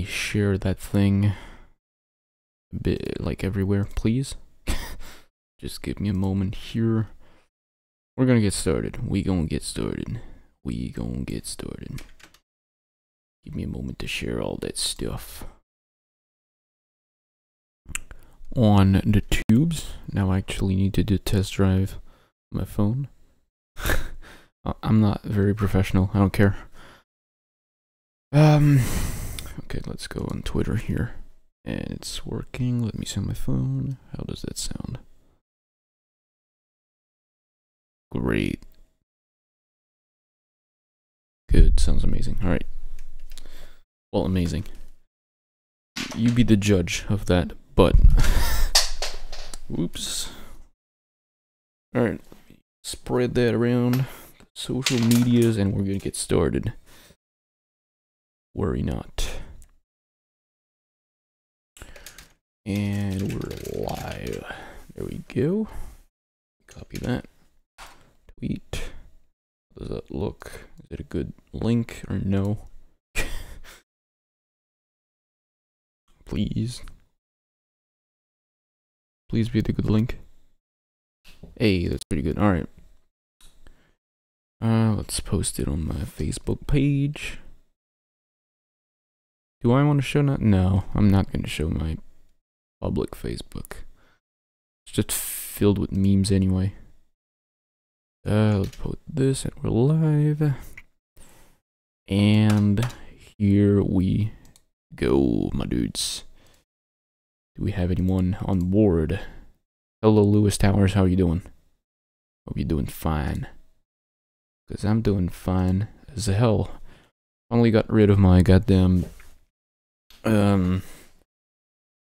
share that thing a bit, like everywhere, please. Just give me a moment here. We're gonna get started. We gonna get started. Give me a moment to share all that stuff on the tubes. Now I actually need to do test drive my phone. I'm not very professional. I don't care. Okay, let's go on Twitter here. And it's working. Let me see on my phone. How does that sound? Great. Good. Sounds amazing. Alright. Well, amazing. You be the judge of that, but... Whoops. Alright. Spread that around social medias and we're gonna get started. Worry not. And we're live. There we go. Copy that. Tweet. How does that look? Is it a good link or no? Please. Please be the good link. Hey, that's pretty good. Alright. Let's post it on my Facebook page. Do I want to show that? No, I'm not going to show my public Facebook. It's just filled with memes anyway. Let's post this and we're live. And here we go, my dudes. Do we have anyone on board? Hello, Lewis Towers. How are you doing? Hope you're doing fine. Because I'm doing fine as hell. Finally got rid of my goddamn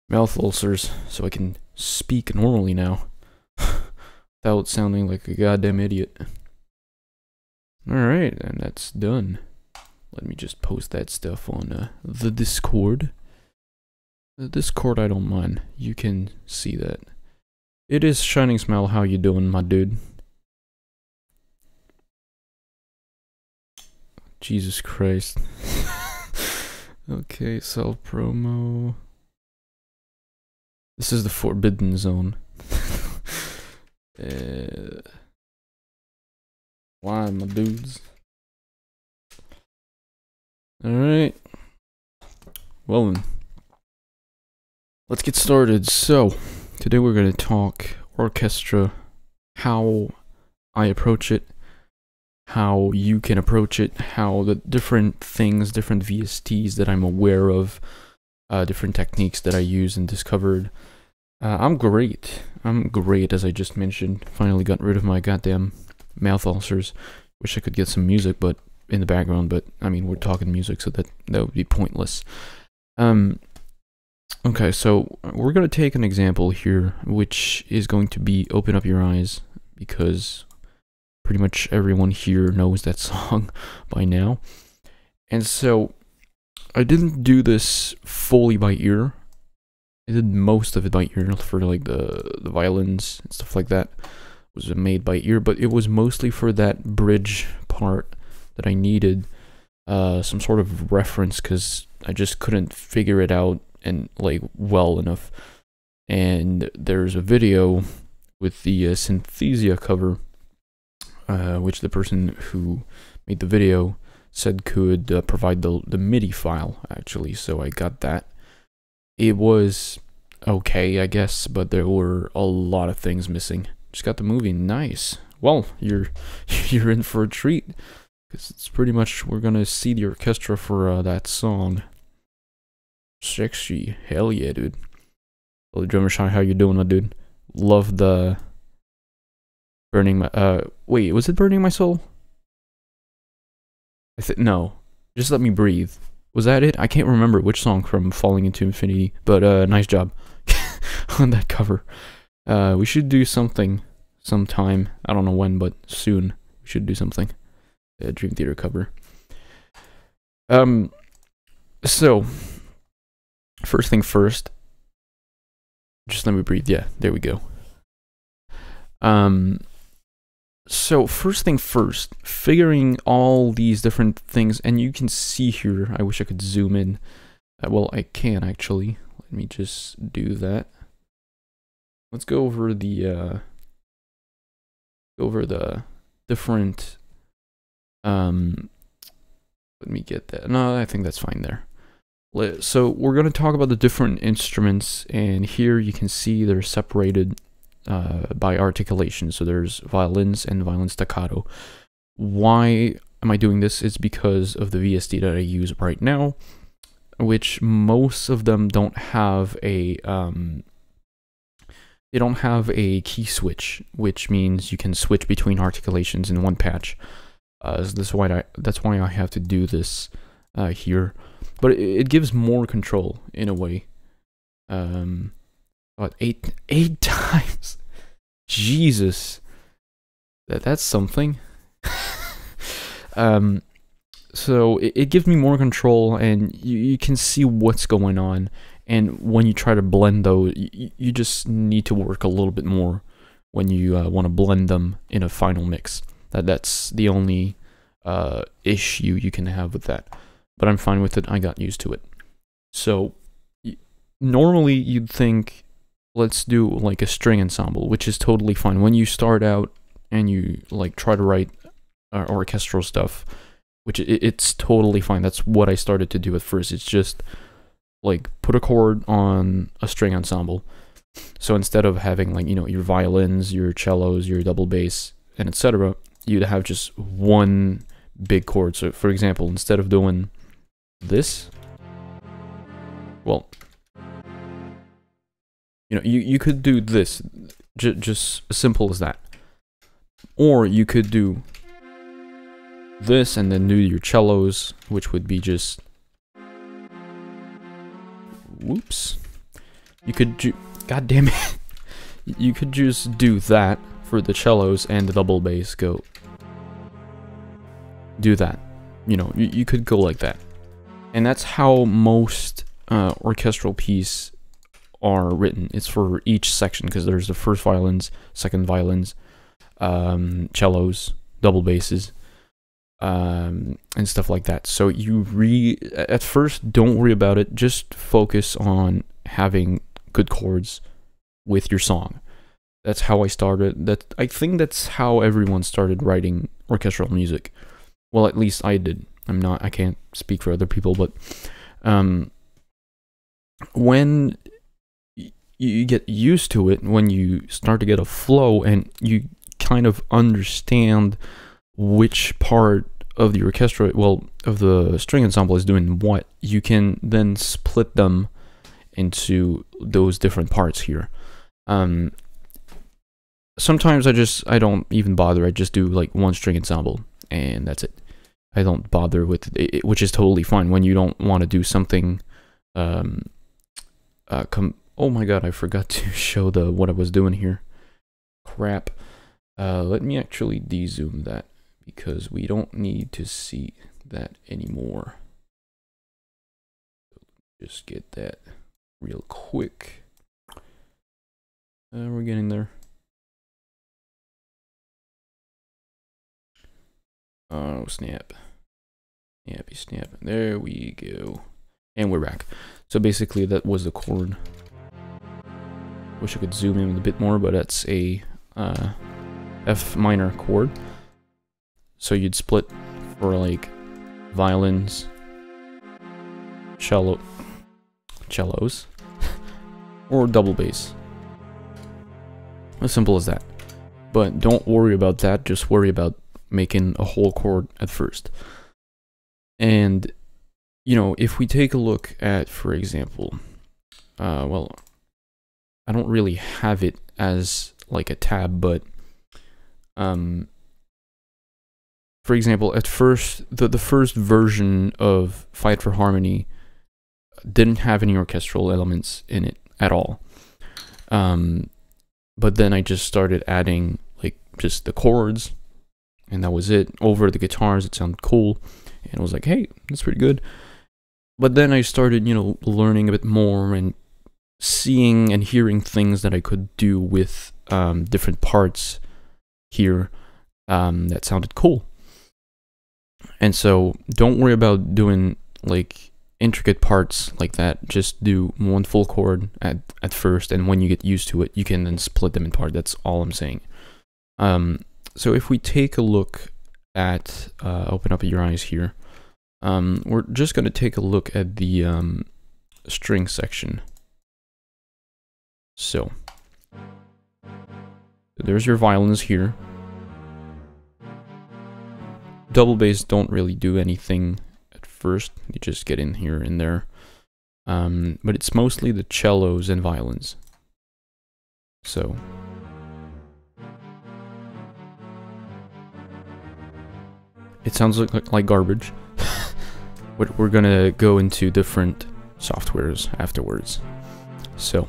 mouth ulcers so I can speak normally now without sounding like a goddamn idiot. Alright, and that's done. Let me just post that stuff on the Discord. The Discord, I don't mind. You can see that. It is Shining Smile. How you doing, my dude? Jesus Christ. Okay, self-promo. This is the forbidden zone. Why, my dudes? Alright. Well then. Let's get started. So, today we're going to talk Orchestra, how I approach it, how you can approach it, how the different things, different VSTs that I'm aware of, different techniques that I use and discovered. I'm great, as I just mentioned. Finally got rid of my goddamn mouth ulcers. Wish I could get some music but in the background, but I mean, we're talking music, so that would be pointless. Okay, so we're going to take an example here, which is going to be Open Up Your Eyes, because pretty much everyone here knows that song by now. And so, I didn't do this fully by ear. I did most of it by ear for like the violins and stuff like that. It was made by ear, but it was mostly for that bridge part that I needed some sort of reference, because I just couldn't figure it out and like well enough. And there's a video with the Synthesia cover, which the person who made the video said could provide the MIDI file, actually, so I got that. It was okay, I guess, but there were a lot of things missing. Just got the movie. Nice. Well, you're in for a treat, because it's pretty much, we're gonna see the orchestra for that song. Sexy. Hell yeah, dude. Well, Drummer Shy, how you doing, my dude? Love the Burning My, wait, was it Burning My Soul? No. Just Let Me Breathe. Was that it? I can't remember which song from Falling Into Infinity, but nice job on that cover. We should do something sometime. I don't know when, but soon. We should do something. Dream Theater cover. So, first thing first. Just Let Me Breathe. Yeah, there we go. So first thing first, figuring all these different things, and you can see here, I wish I could zoom in, Well, I can actually. Let me just do that. Let's go over the different. Let me get that. No, I think that's fine there. So we're going to talk about the different instruments, and here you can see they're separated by articulation. So there's violins and violin staccato. Why am I doing this? It's because of the VST that I use right now, which most of them don't have a key switch, which means you can switch between articulations in one patch. So that's why I have to do this here, but it gives more control in a way. About eight times. Jesus, that's something. So it gives me more control, and you can see what's going on. And when you try to blend those, you just need to work a little bit more when you want to blend them in a final mix. That's the only issue you can have with that. But I'm fine with it. I got used to it. So normally you'd think, let's do like a string ensemble, which is totally fine. When you start out and you like try to write orchestral stuff, which it's totally fine. That's what I started to do at first. It's just like put a chord on a string ensemble. So instead of having like, you know, your violins, your cellos, your double bass, and etc., you'd have just one big chord. So for example, instead of doing this, well, you know, you could do this, just as simple as that. Or you could do this and then do your cellos, which would be just, whoops. You could god damn it. You could just do that for the cellos and the double bass, go do that. You know, you could go like that. And that's how most orchestral pieces are written. It's for each section, because there's the first violins, second violins, cellos, double basses, and stuff like that. So at first, don't worry about it. Just focus on having good chords with your song. That's how I started. I think that's how everyone started writing orchestral music. Well, at least I did. I can't speak for other people, but when you get used to it, when you start to get a flow and you kind of understand which part of the orchestra, well, of the string ensemble is doing what, you can then split them into those different parts here. Sometimes I don't even bother. I just do like one string ensemble and that's it. I don't bother with it, which is totally fine when you don't want to do something. Oh my god, I forgot to show what I was doing here. Crap. Let me actually de-zoom that, because we don't need to see that anymore. Just get that real quick. We're getting there. Oh, snap. Snappy snap. There we go. And we're back. So basically that was the chord. Wish I could zoom in a bit more, but that's a F minor chord. So you'd split for like violins, cellos, or double bass. As simple as that. But don't worry about that, just worry about making a whole chord at first. And, you know, if we take a look at, for example, well, I don't really have it as like a tab, but, for example, at first, the first version of Fight for Harmony didn't have any orchestral elements in it at all. But then I just started adding like just the chords, and that was it. Over the guitars, it sounded cool, and I was like, hey, that's pretty good. But then I started, you know, learning a bit more and seeing and hearing things that I could do with different parts here that sounded cool. And so don't worry about doing like intricate parts like that, just do one full chord at first, and when you get used to it, you can then split them in part. That's all I'm saying. So if we take a look at, open up your eyes here, we're just going to take a look at the string section. So there's your violins here. Double bass don't really do anything at first, you just get in here and there. But it's mostly the cellos and violins. So it sounds like garbage. But we're gonna go into different softwares afterwards. So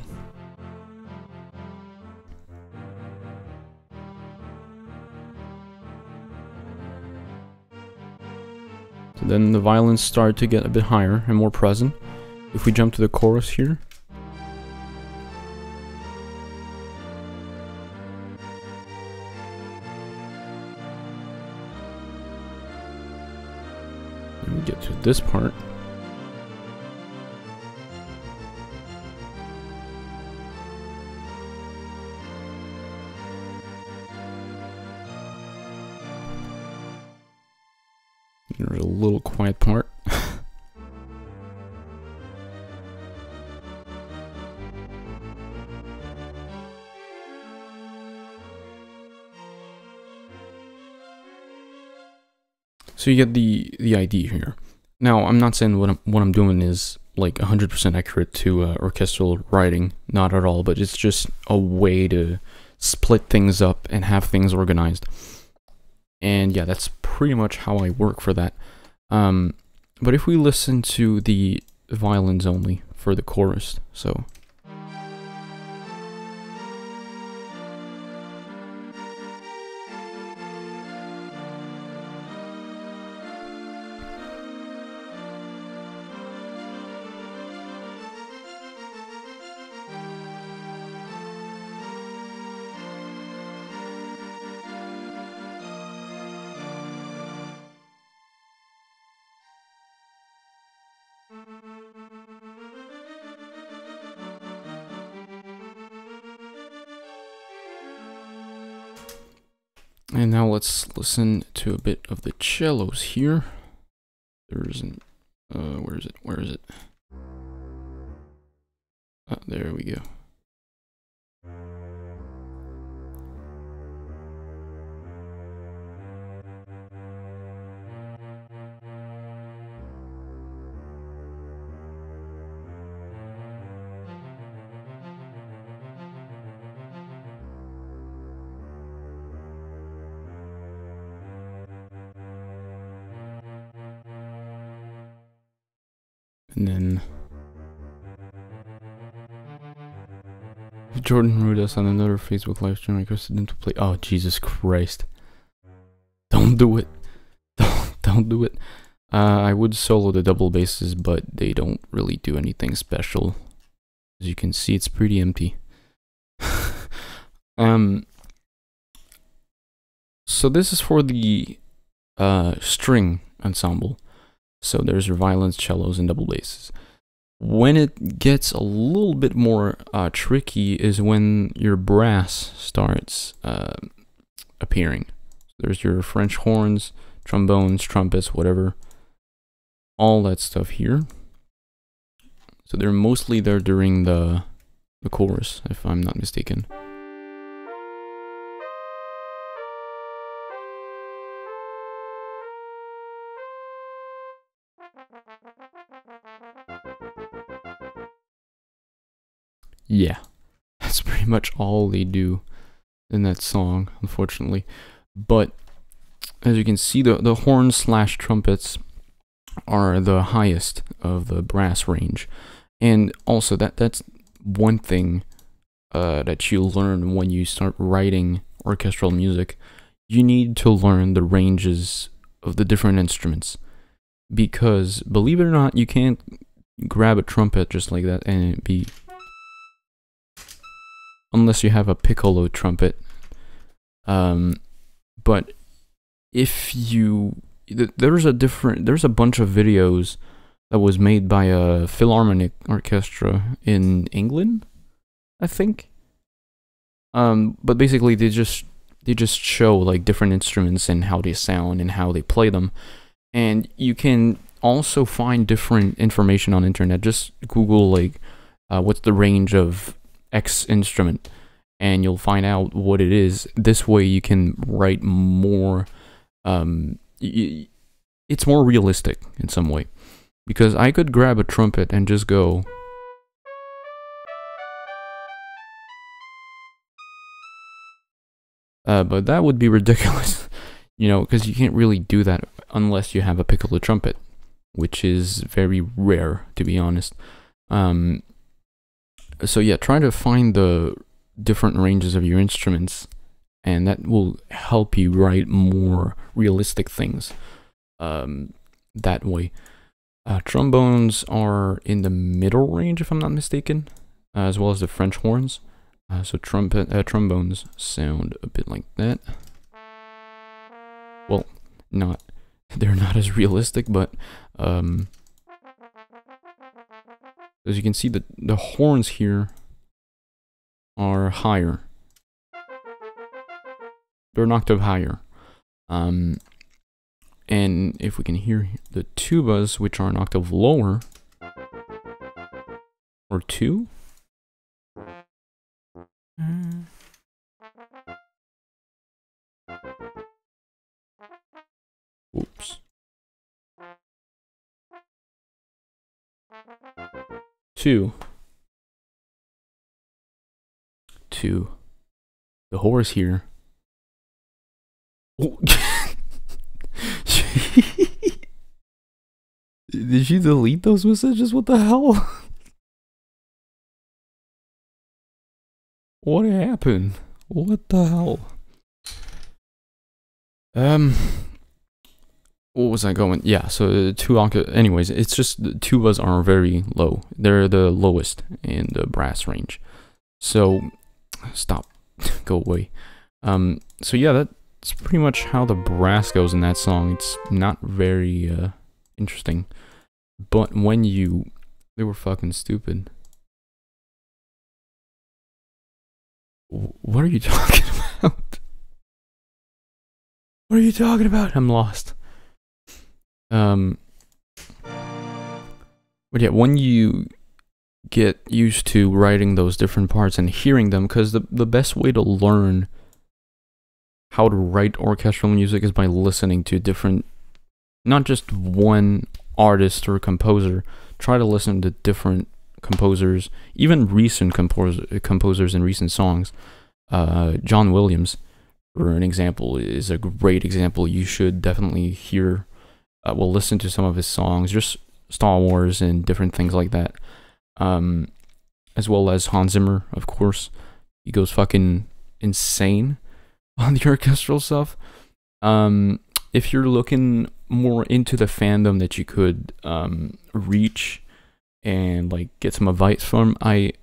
then the violins start to get a bit higher and more present. If we jump to the chorus here, and we get to this part. There's a little quiet part. So you get the idea here. Now, I'm not saying what I'm doing is like 100% accurate to orchestral writing, not at all, but it's just a way to split things up and have things organized. And yeah, that's pretty much how I work for that. But if we listen to the violins only for the chorus, so and now let's listen to a bit of the cellos here. There isn't, where is it? Oh, there we go. And then Jordan wrote us on another Facebook live stream. I requested them to play. Oh, Jesus Christ! Don't do it! Don't do it! I would solo the double basses, but they don't really do anything special. As you can see, it's pretty empty. So this is for the string ensemble. So there's your violins, cellos, and double basses. When it gets a little bit more tricky is when your brass starts appearing. There's your French horns, trombones, trumpets, whatever. All that stuff here. So they're mostly there during the chorus, if I'm not mistaken. Yeah, that's pretty much all they do in that song, unfortunately. But as you can see, the horns slash trumpets are the highest of the brass range. And also that's one thing that you learn when you start writing orchestral music. You need to learn the ranges of the different instruments. Because, believe it or not, you can't grab a trumpet just like that and it be... Unless you have a piccolo trumpet. But if you... There's a bunch of videos that was made by a Philharmonic Orchestra in England, I think. But basically they just show like different instruments and how they sound and how they play them. And you can also find different information on the internet. Just Google like what's the range of X instrument, and you'll find out what it is. This way you can write more, it's more realistic in some way. Because I could grab a trumpet and just go, but that would be ridiculous, you know, because you can't really do that unless you have a piccolo trumpet, which is very rare, to be honest. So yeah, try to find the different ranges of your instruments, and that will help you write more realistic things that way. Trombones are in the middle range, if I'm not mistaken, as well as the French horns. So trombones sound a bit like that. Well, they're not as realistic, but as you can see, the horns here are higher. They're an octave higher. And if we can hear the tubas, which are an octave lower, or 2. Oops. 2. The horse here. Oh. Did she delete those messages? What the hell? What happened? What the hell? What was I going? Yeah, so the 2 octave. Anyways, it's just the tubas are very low. They're the lowest in the brass range. So stop. Go away. So yeah, that's pretty much how the brass goes in that song. It's not very interesting. But when they were fucking stupid. What are you talking about? What are you talking about? I'm lost. But yeah, when you get used to writing those different parts and hearing them, because the best way to learn how to write orchestral music is by listening to different, not just one artist or composer. Try to listen to different composers, even recent composers and recent songs. John Williams, for an example, is a great example. You should definitely hear, listen to some of his songs, just Star Wars and different things like that. As well as Hans Zimmer, of course. He goes fucking insane on the orchestral stuff. If you're looking more into the fandom that you could reach and like get some advice from, I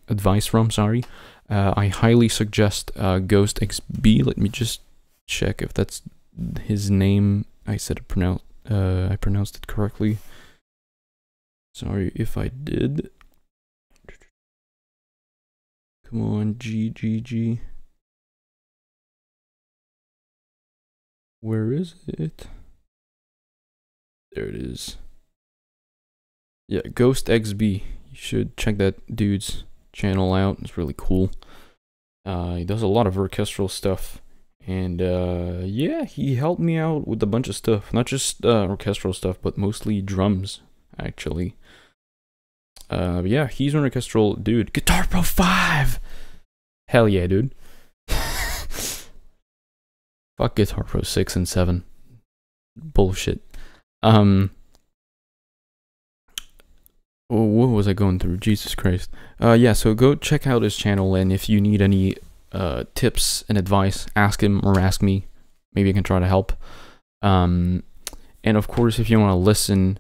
highly suggest Ghost XB. Let me just check if that's his name. I pronounced it correctly. Sorry if I did. Come on, G. Where is it? There it is. Yeah, Ghost XB. You should check that dude's channel out. It's really cool. He does a lot of orchestral stuff. And yeah, he helped me out with a bunch of stuff. Not just orchestral stuff, but mostly drums, actually. Yeah, he's an orchestral dude. Guitar Pro 5! Hell yeah, dude. Fuck Guitar Pro 6 and 7. Bullshit. What was I going through? Jesus Christ. Yeah, so go check out his channel, and if you need any tips and advice, ask him or ask me. Maybe I can try to help. And of course, if you want to listen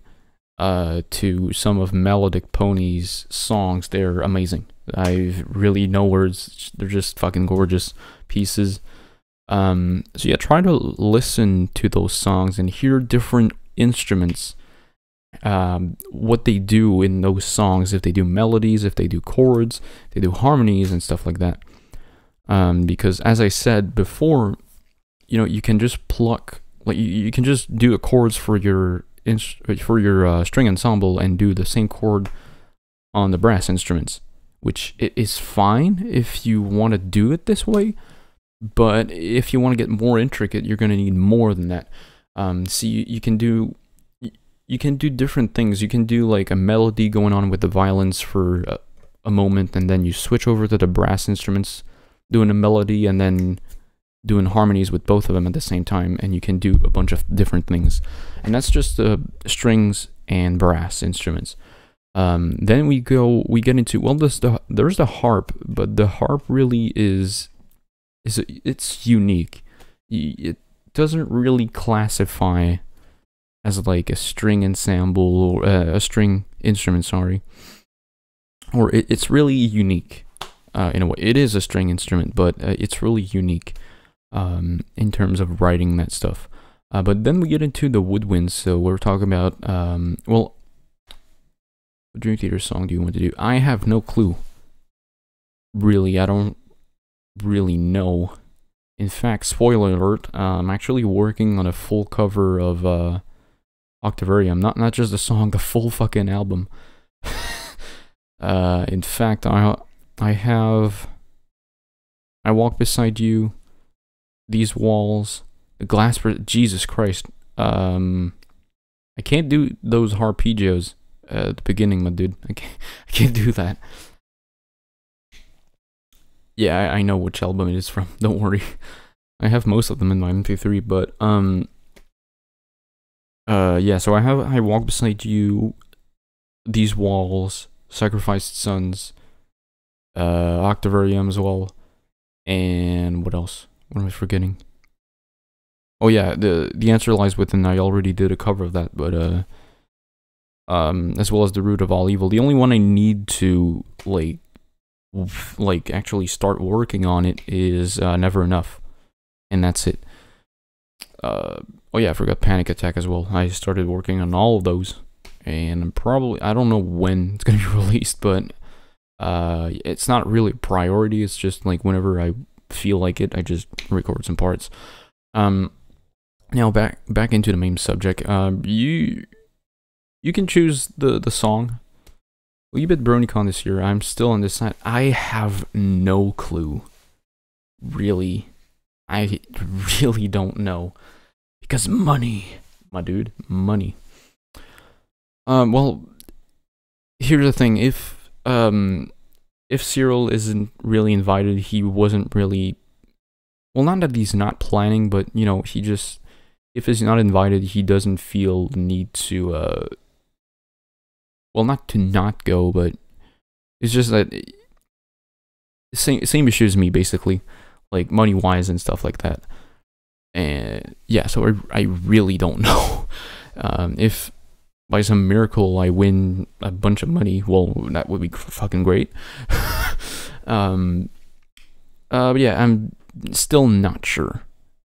to some of Melodic Pony's songs, they're amazing. I really no words. They're just fucking gorgeous pieces. So yeah, try to listen to those songs and hear different instruments what they do in those songs, if they do melodies, if they do chords, they do harmonies and stuff like that. Because as I said before, you know, you can just pluck, like you can just do the chords for your string ensemble and do the same chord on the brass instruments, which is fine if you want to do it this way. But if you want to get more intricate, you're going to need more than that. See, you can do different things. You can do like a melody going on with the violins for a moment, and then you switch over to the brass instruments, doing a melody, and then doing harmonies with both of them at the same time, and you can do a bunch of different things. And that's just the strings and brass instruments. Then we get into, well, there's the harp, but the harp really it's unique. It doesn't really classify as like a string ensemble or a string instrument, sorry. Or it's really unique in a way. It is a string instrument, but it's really unique in terms of writing that stuff. But then we get into the woodwinds. So we're talking about, well, what Dream Theater song do you want to do? I have no clue. Really, I don't really know. In fact, spoiler alert, I'm actually working on a full cover of Octavarium. Not just the song, the full fucking album. In fact, I Walk Beside You, These Walls, the Glass, Jesus Christ. I can't do those arpeggios at the beginning, my dude. I can't do that. Yeah, I know which album it is from. Don't worry. I have most of them in my MP3, but yeah. So I Walk Beside You, These Walls, Sacrificed Sons, Octavarium as well, and what else? What am I forgetting? Oh yeah, the Answer Lies Within. I already did a cover of that, but as well as The Root of All Evil. The only one I need to like actually start working on it is Never Enough, and that's it. Oh yeah, I forgot Panic Attack as well. I started working on all of those, and I don't know when it's gonna be released, but it's not really a priority. It's just like whenever I feel like it, I just record some parts. Now back into the main subject. You can choose the song. Will you bet BronyCon this year? I'm still on this side. I have no clue. Really. I really don't know. Because money. My dude. Money. Well, here's the thing. If Cyril isn't really invited, he wasn't really... Well, not that he's not planning, but, you know, he just... If he's not invited, he doesn't feel the need to, well, not to not go, but it's just that same issue as me, basically, like money-wise and stuff like that. And yeah, so I really don't know. If by some miracle I win a bunch of money, well, that would be fucking great. But yeah, I'm still not sure.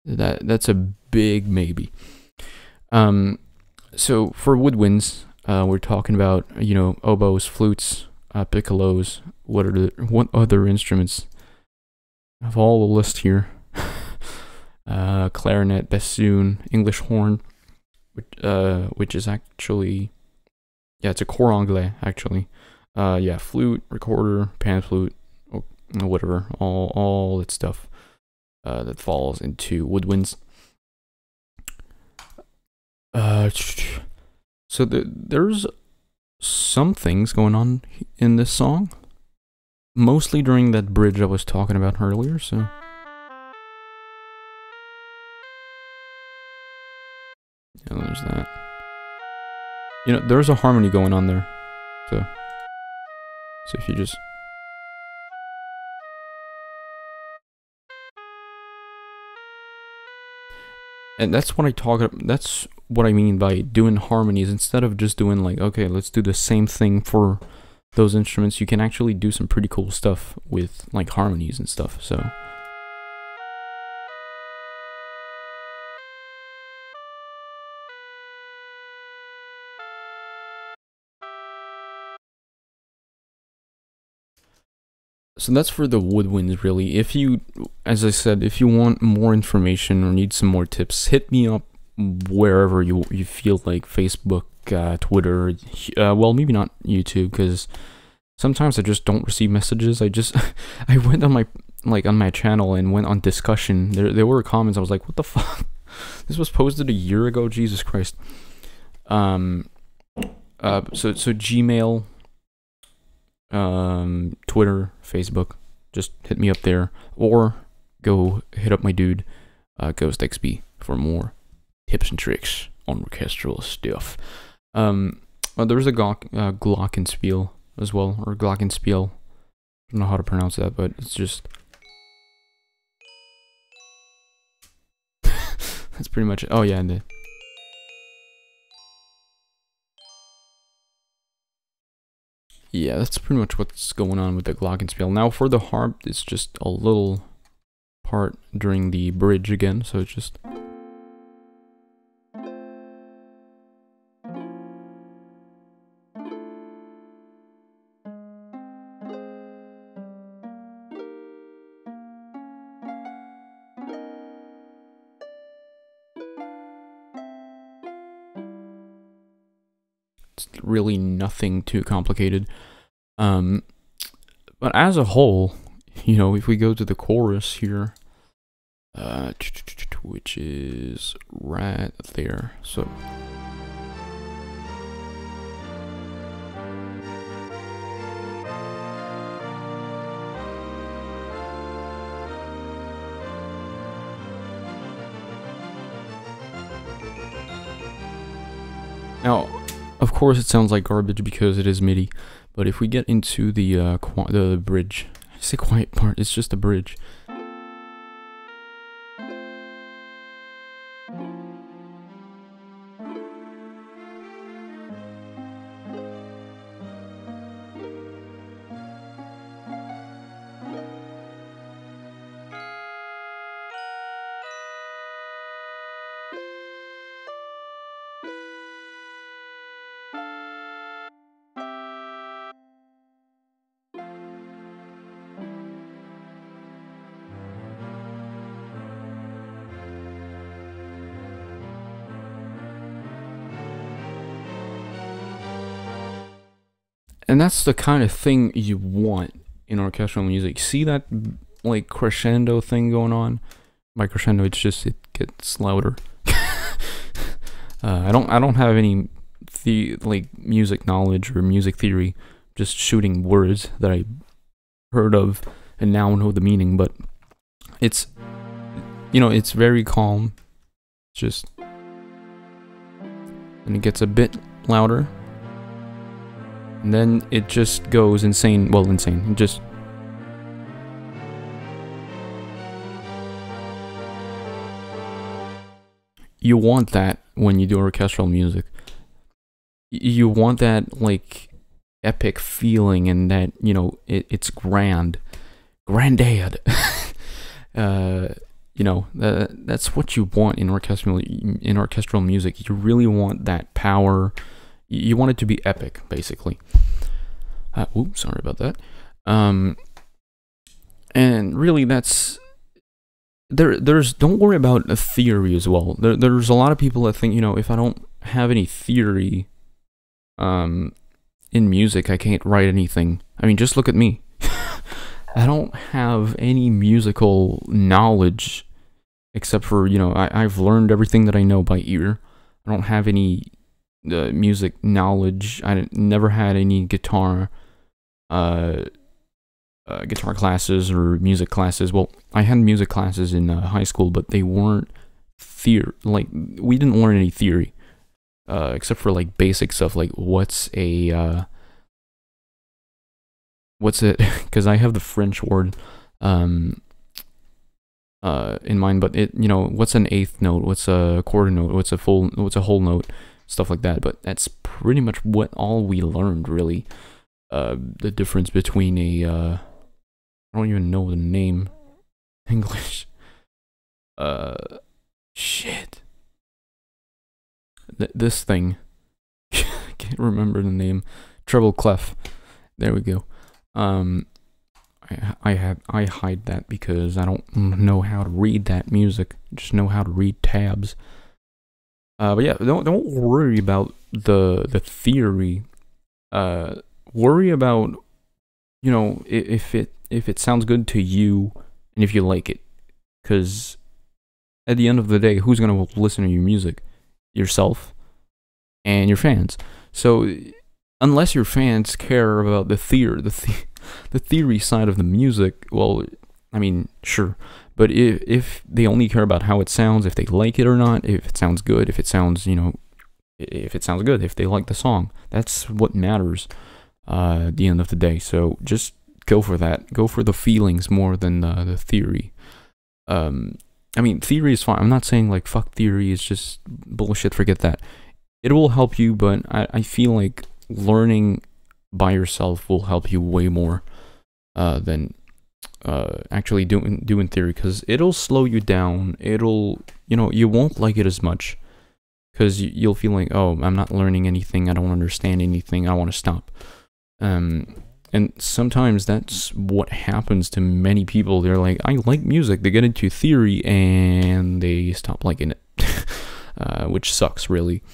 That's a big maybe. So for woodwinds, we're talking about, you know, oboes, flutes, piccolos. What other instruments? I have all the list here. Clarinet, bassoon, English horn, which is actually, yeah, it's a cor anglais actually. Yeah, flute, recorder, pan flute, whatever, all that stuff that falls into woodwinds. So there's some things going on in this song, mostly during that bridge I was talking about earlier, so... Yeah, there's that. You know, there's a harmony going on there, so if you just... And that's what that's what I mean by doing harmonies. Instead of just doing like, okay, let's do the same thing for those instruments, you can actually do some pretty cool stuff with like harmonies and stuff, so... So that's for the woodwinds, really. If you, as I said, if you want more information or need some more tips, hit me up wherever you feel like. Facebook, Twitter, well, maybe not YouTube, because sometimes I just don't receive messages. I went on my channel and went on discussion. There were comments. I was like, what the fuck? This was posted a year ago. Jesus Christ. So Gmail, Twitter, Facebook, just hit me up there, or go hit up my dude, GhostXB, for more tips and tricks on orchestral stuff. There's a glockenspiel as well, or glockenspiel. I don't know how to pronounce that, but it's just that's pretty much it. Oh yeah, and yeah, that's pretty much what's going on with the glockenspiel. Now for the harp, it's just a little part during the bridge again, so it's just really nothing too complicated. But as a whole, you know, if we go to the chorus here, which is right there, so now, of course, it sounds like garbage because it is MIDI, but if we get into the bridge, I say quiet part, it's just a bridge. And that's the kind of thing you want in orchestral music. See that like crescendo thing going on? By crescendo, it's just it gets louder. I don't have any music knowledge or music theory. Just shooting words that I heard of and now know the meaning. But it's, you know, it's very calm. It's just, and it gets a bit louder. And then it just goes insane. Well, insane. It just... You want that when you do orchestral music. You want that, like, epic feeling and that, you know, it's grand. Granddad. You know, that's what you want in orchestral music. You really want that power. You want it to be epic, basically. Oops, sorry about that. And really, that's there's don't worry about a theory as well. There's a lot of people that think, you know, if I don't have any theory, in music, I can't write anything. I mean, just look at me. I don't have any musical knowledge, except for, you know, I've learned everything that I know by ear. I don't have any music knowledge. I never had any guitar classes or music classes. Well, I had music classes in high school, but they weren't like, we didn't learn any theory, except for like basic stuff like what's it, because I have the French word in mind, but it, you know, what's an eighth note, what's a quarter note, what's a whole note, stuff like that. But that's pretty much all we learned, really. The difference between I don't even know the name English. Shit. This thing. Can't remember the name. Treble clef. There we go. I I hide that because I don't know how to read that music. I just know how to read tabs. But yeah, don't worry about the theory. Worry about, you know, if it sounds good to you and if you like it. Because at the end of the day, who's gonna listen to your music? Yourself and your fans. So unless your fans care about the theory side of the music, well, I mean, sure. But if they only care about how it sounds, if they like it or not, if it sounds good, if it sounds, you know, if it sounds good, if they like the song, that's what matters at the end of the day. So just go for that. Go for the feelings more than the theory. I mean, theory is fine. I'm not saying like fuck theory, it's just bullshit, forget that. It will help you, but I feel like learning by yourself will help you way more than actually doing theory, because it'll slow you down. It'll, you know, you won't like it as much because you'll feel like, oh, I'm not learning anything, I don't understand anything, I want to stop. And sometimes that's what happens to many people. They're like, I like music, they get into theory and they stop liking it, which sucks, really.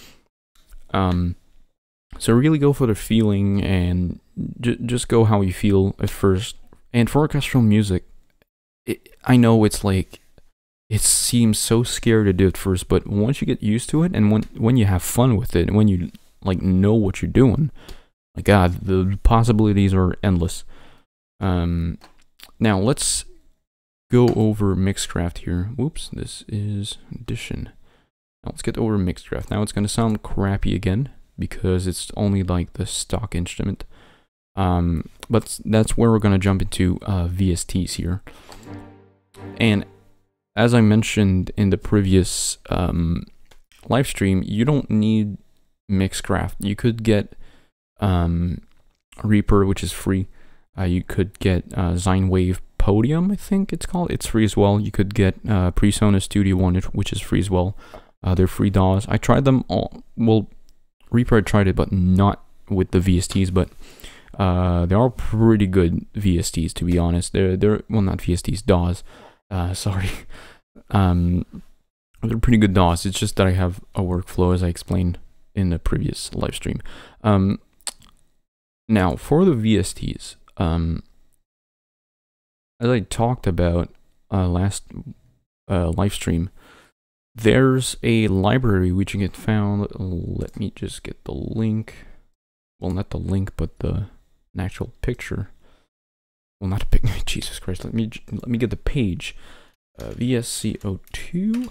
So really go for the feeling and just go how you feel at first. And for orchestral music, I know it's like, it seems so scary to do it first, but once you get used to it and when you have fun with it and when you like know what you're doing, my God, the possibilities are endless. Now let's go over Mixcraft here. Whoops, this is Audition. Now let's get over Mixcraft. Now it's gonna sound crappy again because it's only like the stock instrument. But that's where we're gonna jump into VSTs here. And as I mentioned in the previous live stream, you don't need Mixcraft. You could get Reaper, which is free. You could get Zinewave Podium, I think it's called. It's free as well. You could get PreSonus Studio One, which is free as well. They're free DAWs. I tried them all. Well, Reaper I tried it, but not with the VSTs. But they are pretty good VSTs, to be honest. They're well, not VSTs, DAWs. Sorry. They're pretty good DAWs. It's just that I have a workflow, as I explained in the previous live stream. Now for the VSTs, as I talked about last live stream, there's a library which you get found. Let me just get the link. Well, not the link, but an actual picture. Well, not a picture. Jesus Christ! Let me get the page. VSCO2.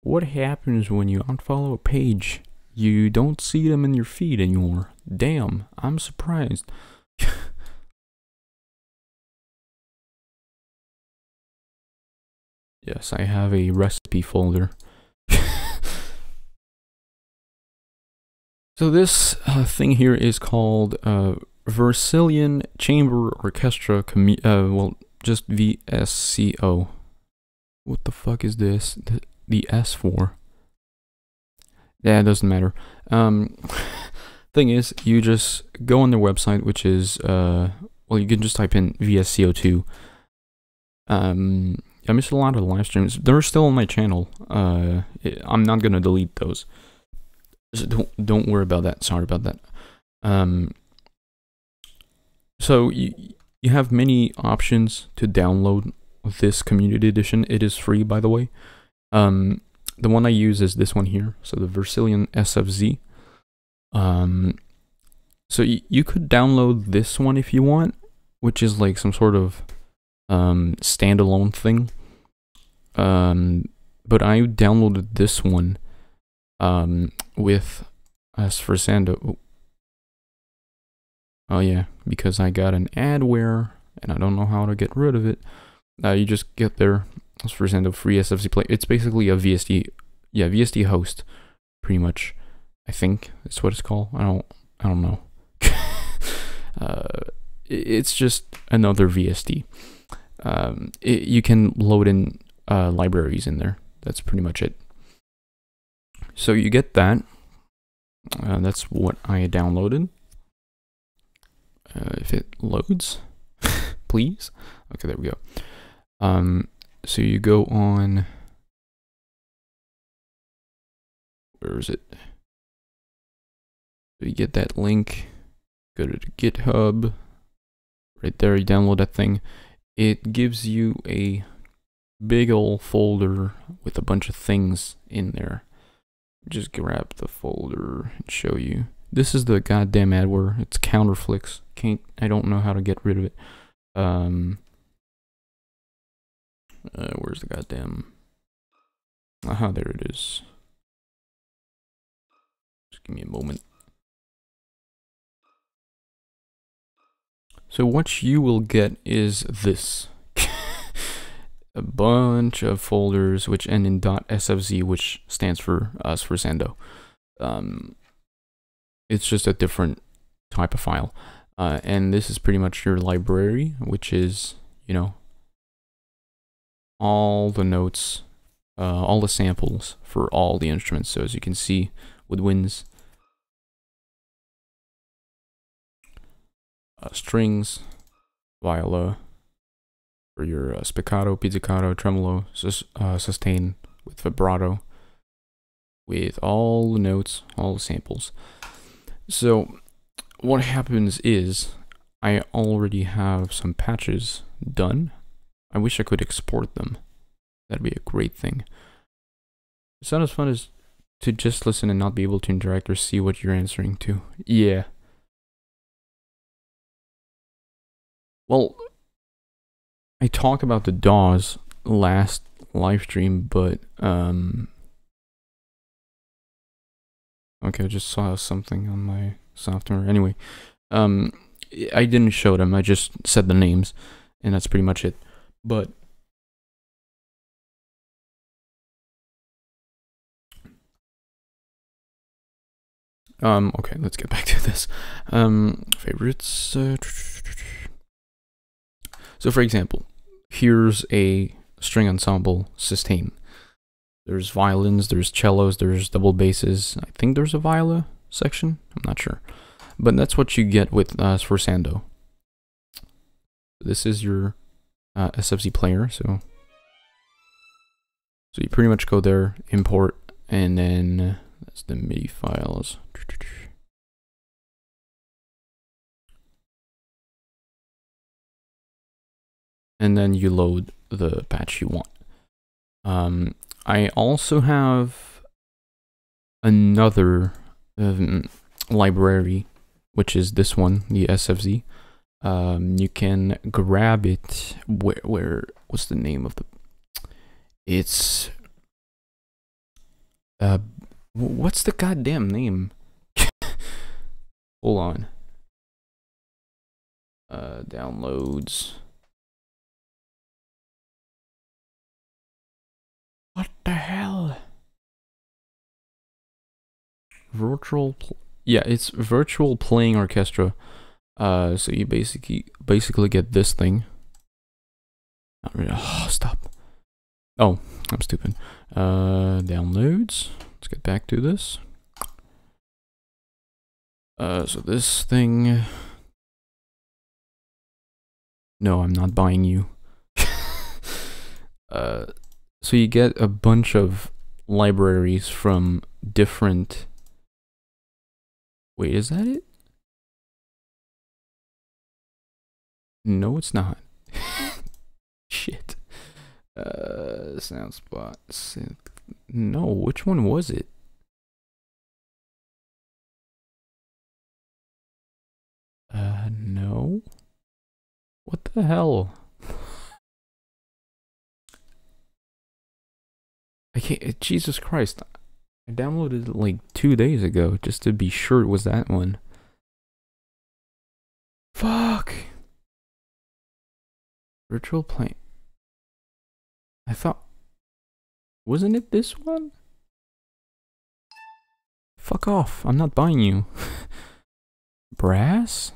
What happens when you unfollow a page? You don't see them in your feed anymore. Damn, I'm surprised. Yes, I have a recipe folder. So this thing here is called Versillion Chamber Orchestra, well, just VSCO. What the fuck is this? The S for? Yeah, it doesn't matter. Thing is, you just go on their website, which is, well, you can just type in VSCO2. I missed a lot of the live streams. They're still on my channel. I'm not gonna delete those. So don't worry about that. Sorry about that. So you have many options to download this community edition. It is free, by the way. The one I use is this one here. So the Versillion SFZ. So you could download this one if you want, which is like some sort of standalone thing. But I downloaded this one with Sforzando. Oh yeah, because I got an adware and I don't know how to get rid of it. You just get there, Sforzando free SFC play. It's basically a VST, yeah, VST host, pretty much. I think that's what it's called. I don't know. It's just another VST. You can load in libraries in there. That's pretty much it. So you get that. That's what I downloaded. if it loads, please. Okay, there we go. So you go on, where is it? So you get that link, go to the GitHub, right there, you download that thing. It gives you a big old folder with a bunch of things in there. Just grab the folder and show you. This is the goddamn adware. It's counterflix. I don't know how to get rid of it. Where's the goddamn? Aha, there it is. Just give me a moment. So what you will get is this. A bunch of folders which end in .sfz, which stands for Sando. It's just a different type of file. And this is pretty much your library, which is, you know, all the notes, all the samples for all the instruments. So as you can see, woodwinds, strings, viola, for your spiccato, pizzicato, tremolo, sustain with vibrato, with all the notes, all the samples. So what happens is I already have some patches done. I wish I could export them. That'd be a great thing. It's not as fun as to just listen and not be able to interact or see what you're answering to. Yeah. Well, I talked about the DAWs last live stream, but okay, I just saw something on my software. Anyway, I didn't show them. I just said the names, and that's pretty much it. But okay, let's get back to this. Favorites. So for example, here's a string ensemble sustain. There's violins, there's cellos, there's double basses. I think there's a viola section. I'm not sure. But that's what you get with Sando. This is your SFZ player. So you pretty much go there, import, and then that's the MIDI files. And then you load the patch you want. I also have another library, which is this one, the SFZ. You can grab it. What's the name of the? It's what's the goddamn name? Hold on. Downloads. What the hell? Yeah, it's virtual playing orchestra. So you basically get this thing. Not really. Oh, stop. Oh, I'm stupid. Downloads. Let's get back to this. So this thing. No, I'm not buying you. So you get a bunch of libraries from different. Wait, is that it? No, it's not. Shit. Soundspot. Synth. No, which one was it? No. What the hell? I can't. Jesus Christ. I downloaded it like 2 days ago just to be sure it was that one. Fuck. Virtual plane. I thought. Wasn't it this one? Fuck off. I'm not buying you. Brass?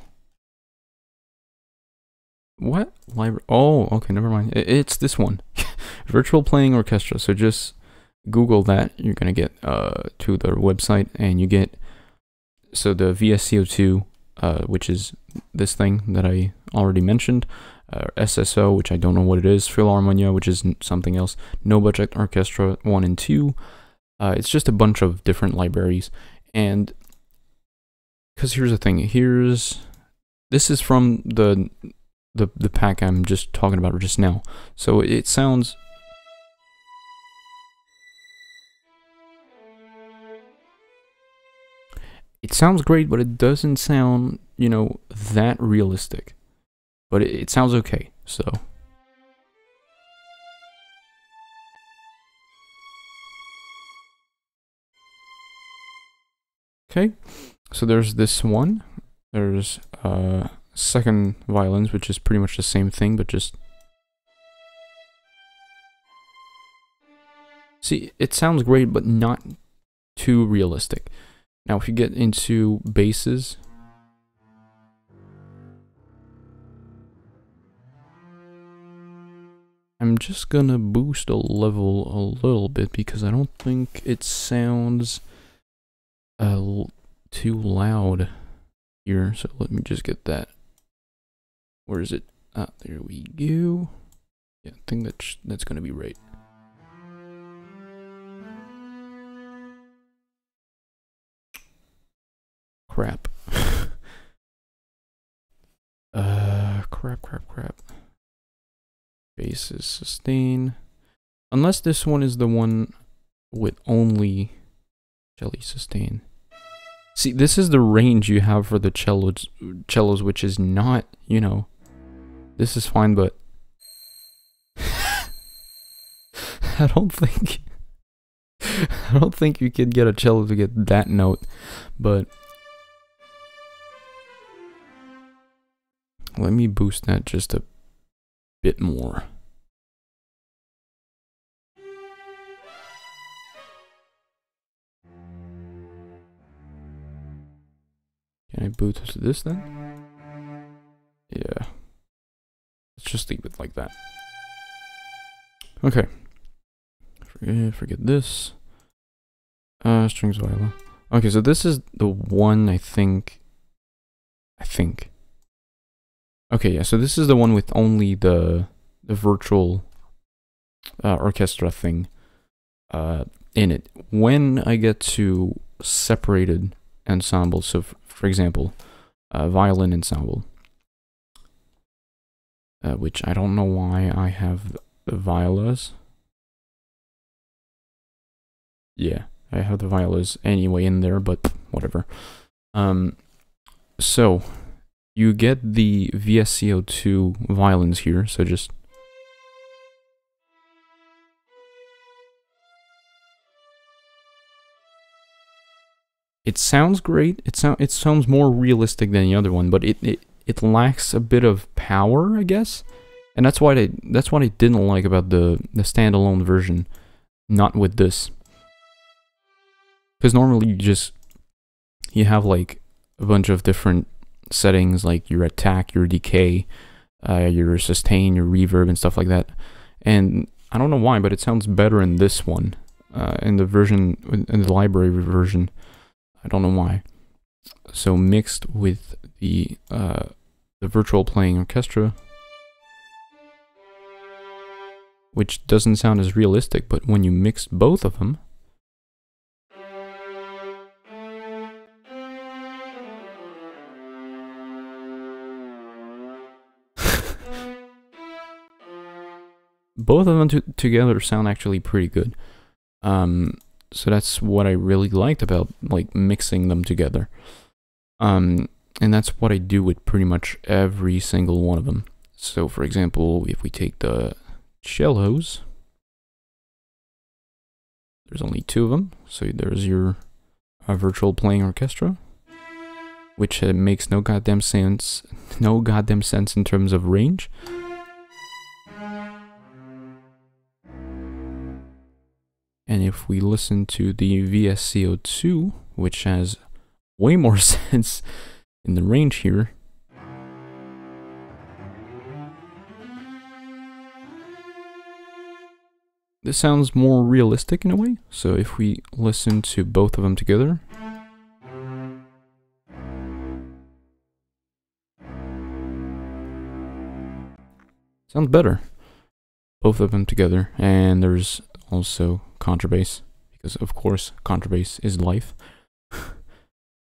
What? Library? Oh, okay, never mind. It's this one. Virtual playing orchestra. So just Google that. You're gonna get to their website and you get. So the VSCO2 which is this thing that I already mentioned, SSO, which I don't know what it is, Philharmonia, which is something else, No Budget Orchestra 1 and 2. It's just a bunch of different libraries, and because here's the thing, this is from the pack I'm just talking about just now, so it sounds great, but it doesn't sound, you know, that realistic, but it sounds okay. So okay, so there's this one, there's second violins, which is pretty much the same thing, but just see, it sounds great, but not too realistic. Now, if you get into basses, I'm just gonna boost the level a little bit because I don't think it sounds too loud here. So let me just get that. Where is it? Ah, there we go. Yeah, I think that's gonna be right. Crap. Crap. Bass is sustain. Unless this one is the one with only cello sustain. See, this is the range you have for the cellos, which is not, you know, this is fine, but I don't think you can get a cello to get that note, but let me boost that just a bit more. Can I boost this then? Yeah. Let's just leave it like that. Okay. Forget this. Strings viola. Okay, so this is the one I think. Okay, yeah, so this is the one with only the virtual orchestra thing in it. When I get to separated ensembles, so for example, violin ensemble, which I don't know why I have the violas. Yeah, I have the violas anyway in there, but whatever. So you get the VSCO2 violins here, so just it sounds great. It sounds more realistic than the other one, but it lacks a bit of power, I guess. And that's what I didn't like about the standalone version, not with this. Because normally you have like a bunch of different settings, like your attack, your decay, your sustain, your reverb, and stuff like that. And I don't know why, but it sounds better in this one, in the library version. I don't know why. So mixed with the virtual playing orchestra, which doesn't sound as realistic, but when you mix both of them, both of them together sound actually pretty good. So that's what I really liked about like mixing them together. And that's what I do with pretty much every single one of them. So for example, if we take the cellos, there's only 2 of them. So there's your virtual playing orchestra, which makes no goddamn sense in terms of range. And if we listen to the VSCO2, which has way more sense in the range here, this sounds more realistic in a way. So if we listen to both of them together, Sounds better. Both of them together. And there's also contrabass, because of course contrabass is life.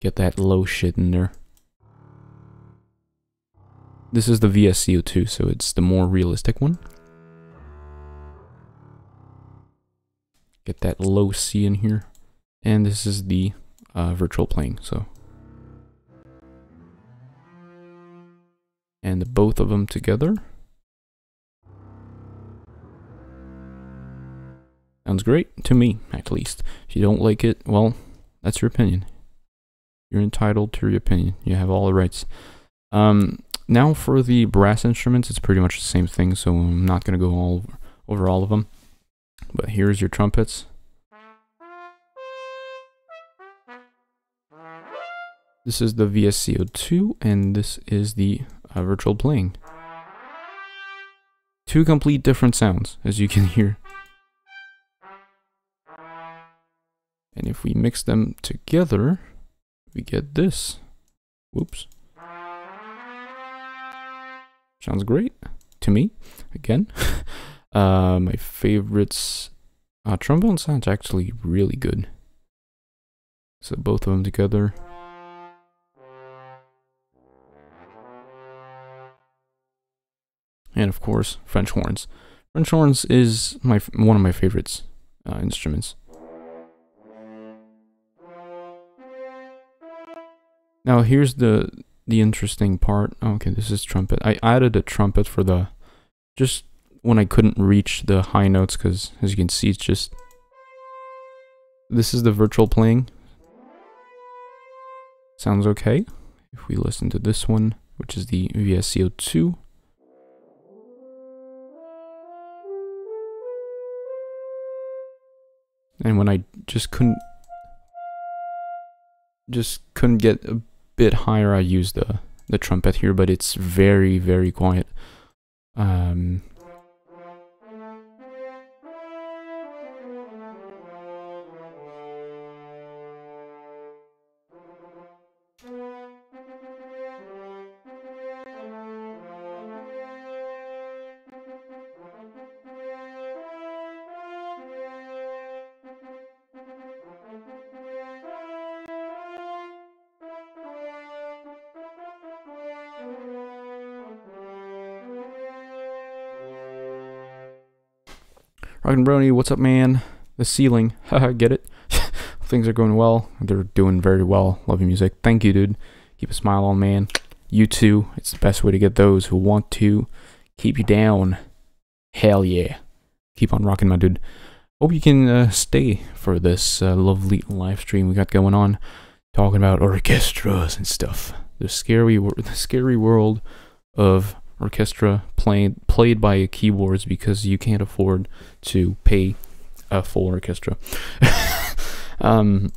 Get that low shit in there. This is the VSCO2, so it's the more realistic one. Get that low C in here. And this is the virtual playing, so. And both of them together. Sounds great, to me, at least. If you don't like it, well, that's your opinion. You're entitled to your opinion. You have all the rights. Now for the brass instruments, it's pretty much the same thing, so I'm not going to go over all of them. But here's your trumpets. This is the VSCO2, and this is the virtual playing. Two complete different sounds, as you can hear. And if we mix them together, we get this. Whoops. Sounds great to me. Again, my favorites. Trombone sounds actually really good. So both of them together. And of course, French horns. French horns is one of my favorites instruments. Now here's the interesting part. Okay, this is trumpet. I added a trumpet for the just when I couldn't reach the high notes, because as you can see, it's just this is the virtual playing. Sounds okay. If we listen to this one, which is the VSCO2. And when I just couldn't get a bit higher, I used the trumpet here, but it's very, very quiet. Rockin' Brony, what's up, man? The ceiling, haha, get it? Things are going well. They're doing very well. Love your music. Thank you, dude. Keep a smile on, man. You too. It's the best way to get those who want to keep you down. Hell yeah. Keep on rocking, my dude. Hope you can stay for this lovely live stream we got going on, talking about orchestras and stuff. The scary world of orchestra played by keyboards, because you can't afford to pay a full orchestra. So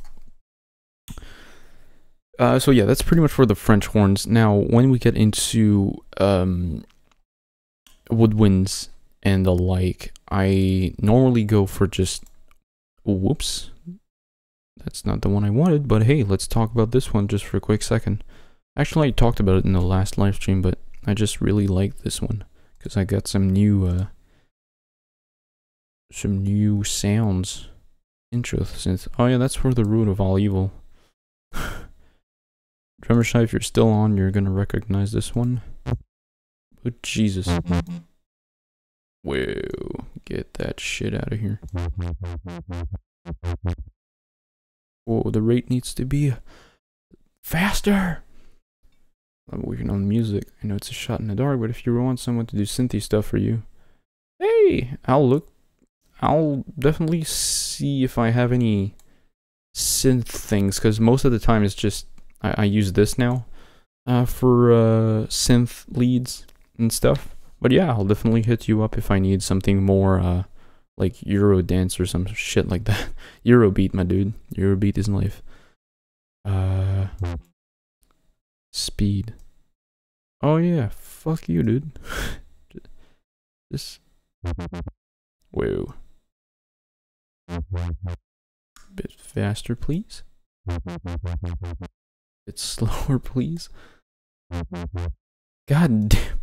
yeah, that's pretty much for the French horns. Now, when we get into woodwinds and the like, I normally go for just... Whoops. That's not the one I wanted, but hey, let's talk about this one just for a quick second. Actually, I talked about it in the last live stream, but I just really like this one, because I got some new sounds. Interesting. Oh yeah, that's for the root of all evil. Drummer Shy, if you're still on, you're gonna recognize this one. But Jesus. Whoa, get that shit out of here. Whoa, the rate needs to be faster. I'm working on music. I know it's a shot in the dark, but if you want someone to do synthy stuff for you, hey, I'll definitely see if I have any synth things, because most of the time it's just I use this now for synth leads and stuff. But yeah, I'll definitely hit you up if I need something more like Eurodance or some shit like that. Eurobeat, my dude. Eurobeat is life. Speed. Oh yeah, fuck you, dude. Just... Whoa. Bit faster, please. Bit slower, please. God damn.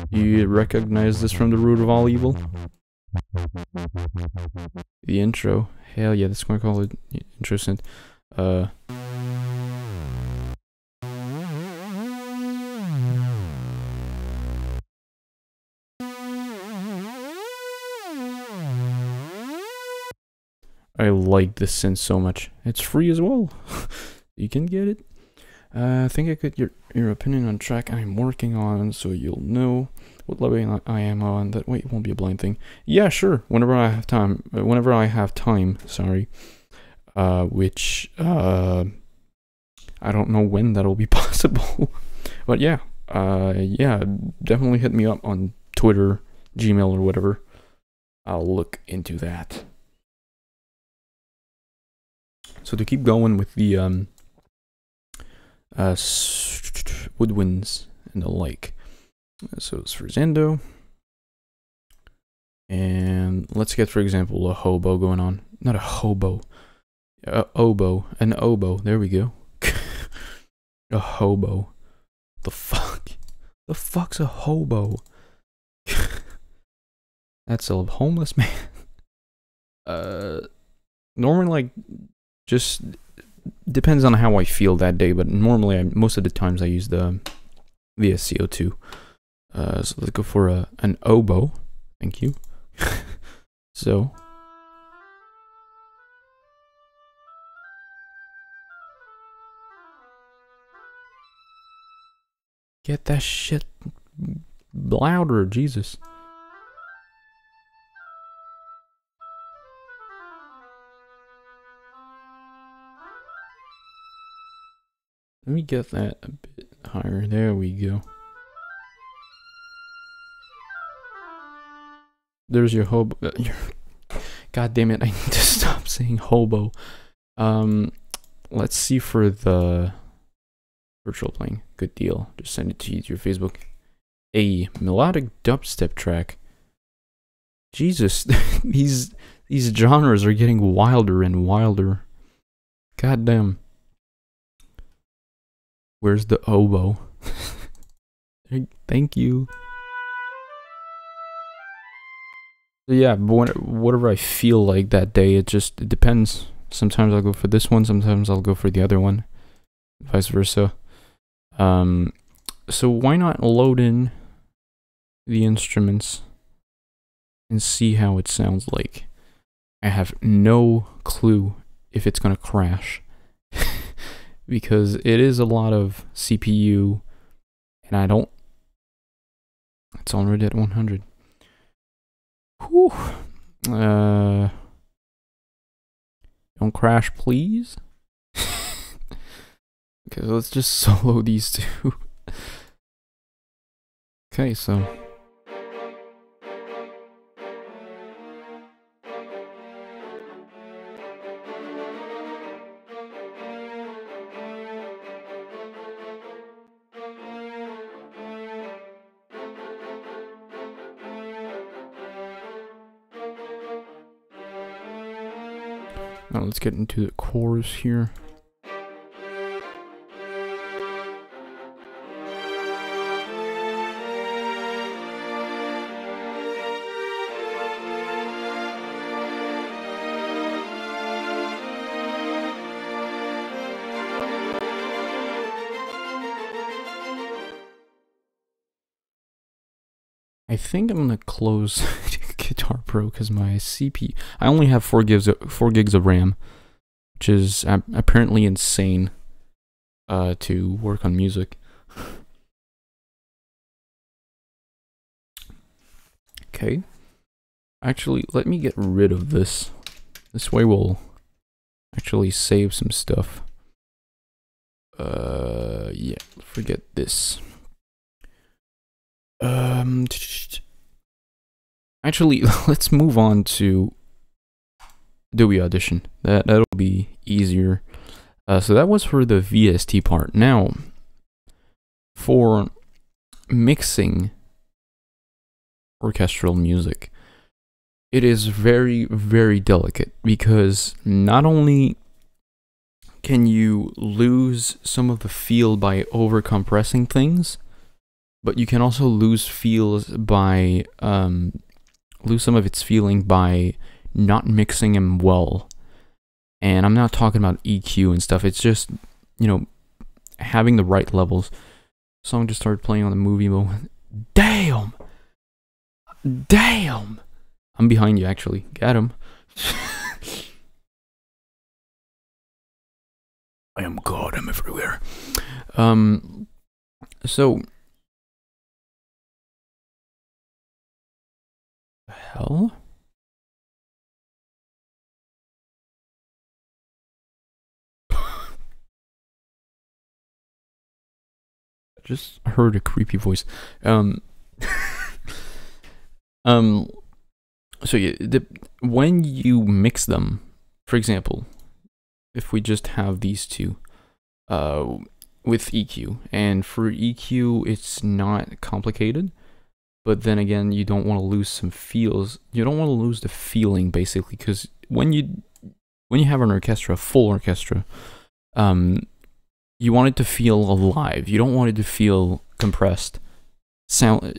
You recognize this from the root of all evil? The intro. Hell yeah, that's what I call it. Interesting. I like this synth so much. It's free as well. You can get it. I think I get your opinion on track I'm working on, so you'll know what level I am on. That way it won't be a blind thing. Yeah, sure. Whenever I have time. Sorry. Which I don't know when that'll be possible. But yeah. Yeah. Definitely hit me up on Twitter, Gmail, or whatever. I'll look into that. So to keep going with the woodwinds and the like. So it's for Zendo. And let's get, for example, a hobo going on. Not a hobo. Oboe. An oboe. There we go. A hobo. The fuck? The fuck's a hobo? That's a homeless man. Normally, like, just depends on how I feel that day, but normally, most of the times I use the VSCO2. So let's go for an oboe. Thank you. So. Get that shit louder, Jesus. Let me get that a bit higher. There we go. There's your hobo. God damn it, I need to stop saying hobo. Let's see for the virtual playing. Good deal. Just send it to your Facebook. A melodic dubstep track. Jesus, these genres are getting wilder and wilder. God damn. Where's the oboe? Thank you. So yeah, but whatever I feel like that day, it depends. Sometimes I'll go for this one, sometimes I'll go for the other one. Vice versa. So why not load in the instruments and see how it sounds like? I have no clue if it's gonna crash. Because it is a lot of CPU, and I don't. It's already at 100. Whew. Don't crash, please. Okay, let's just solo these two. Okay, so. Now let's get into the chorus here. I think I'm gonna close Guitar Pro because my CPU. I only have 4 gigs of RAM, which is apparently insane to work on music. Okay, actually, let me get rid of this. This way we'll actually save some stuff. Yeah, forget this. Actually, let's move on to Adobe Audition. That'll be easier. So that was for the VST part. Now, for mixing orchestral music, it is very, very delicate because not only can you lose some of the feel by over compressing things, but you can also lose feels by lose some of its feeling by not mixing them well. And I'm not talking about EQ and stuff. It's just, you know, having the right levels. Song just started playing on the movie mode. Damn! Damn! I'm behind you, actually. Get him. I am God, I'm everywhere. So... the hell? Just heard a creepy voice. So yeah, when you mix them, for example, if we just have these two, with EQ, and for EQ, it's not complicated, but then again, you don't want to lose some feels. You don't want to lose the feeling, basically, because when you have an orchestra, full orchestra, you want it to feel alive. You don't want it to feel compressed.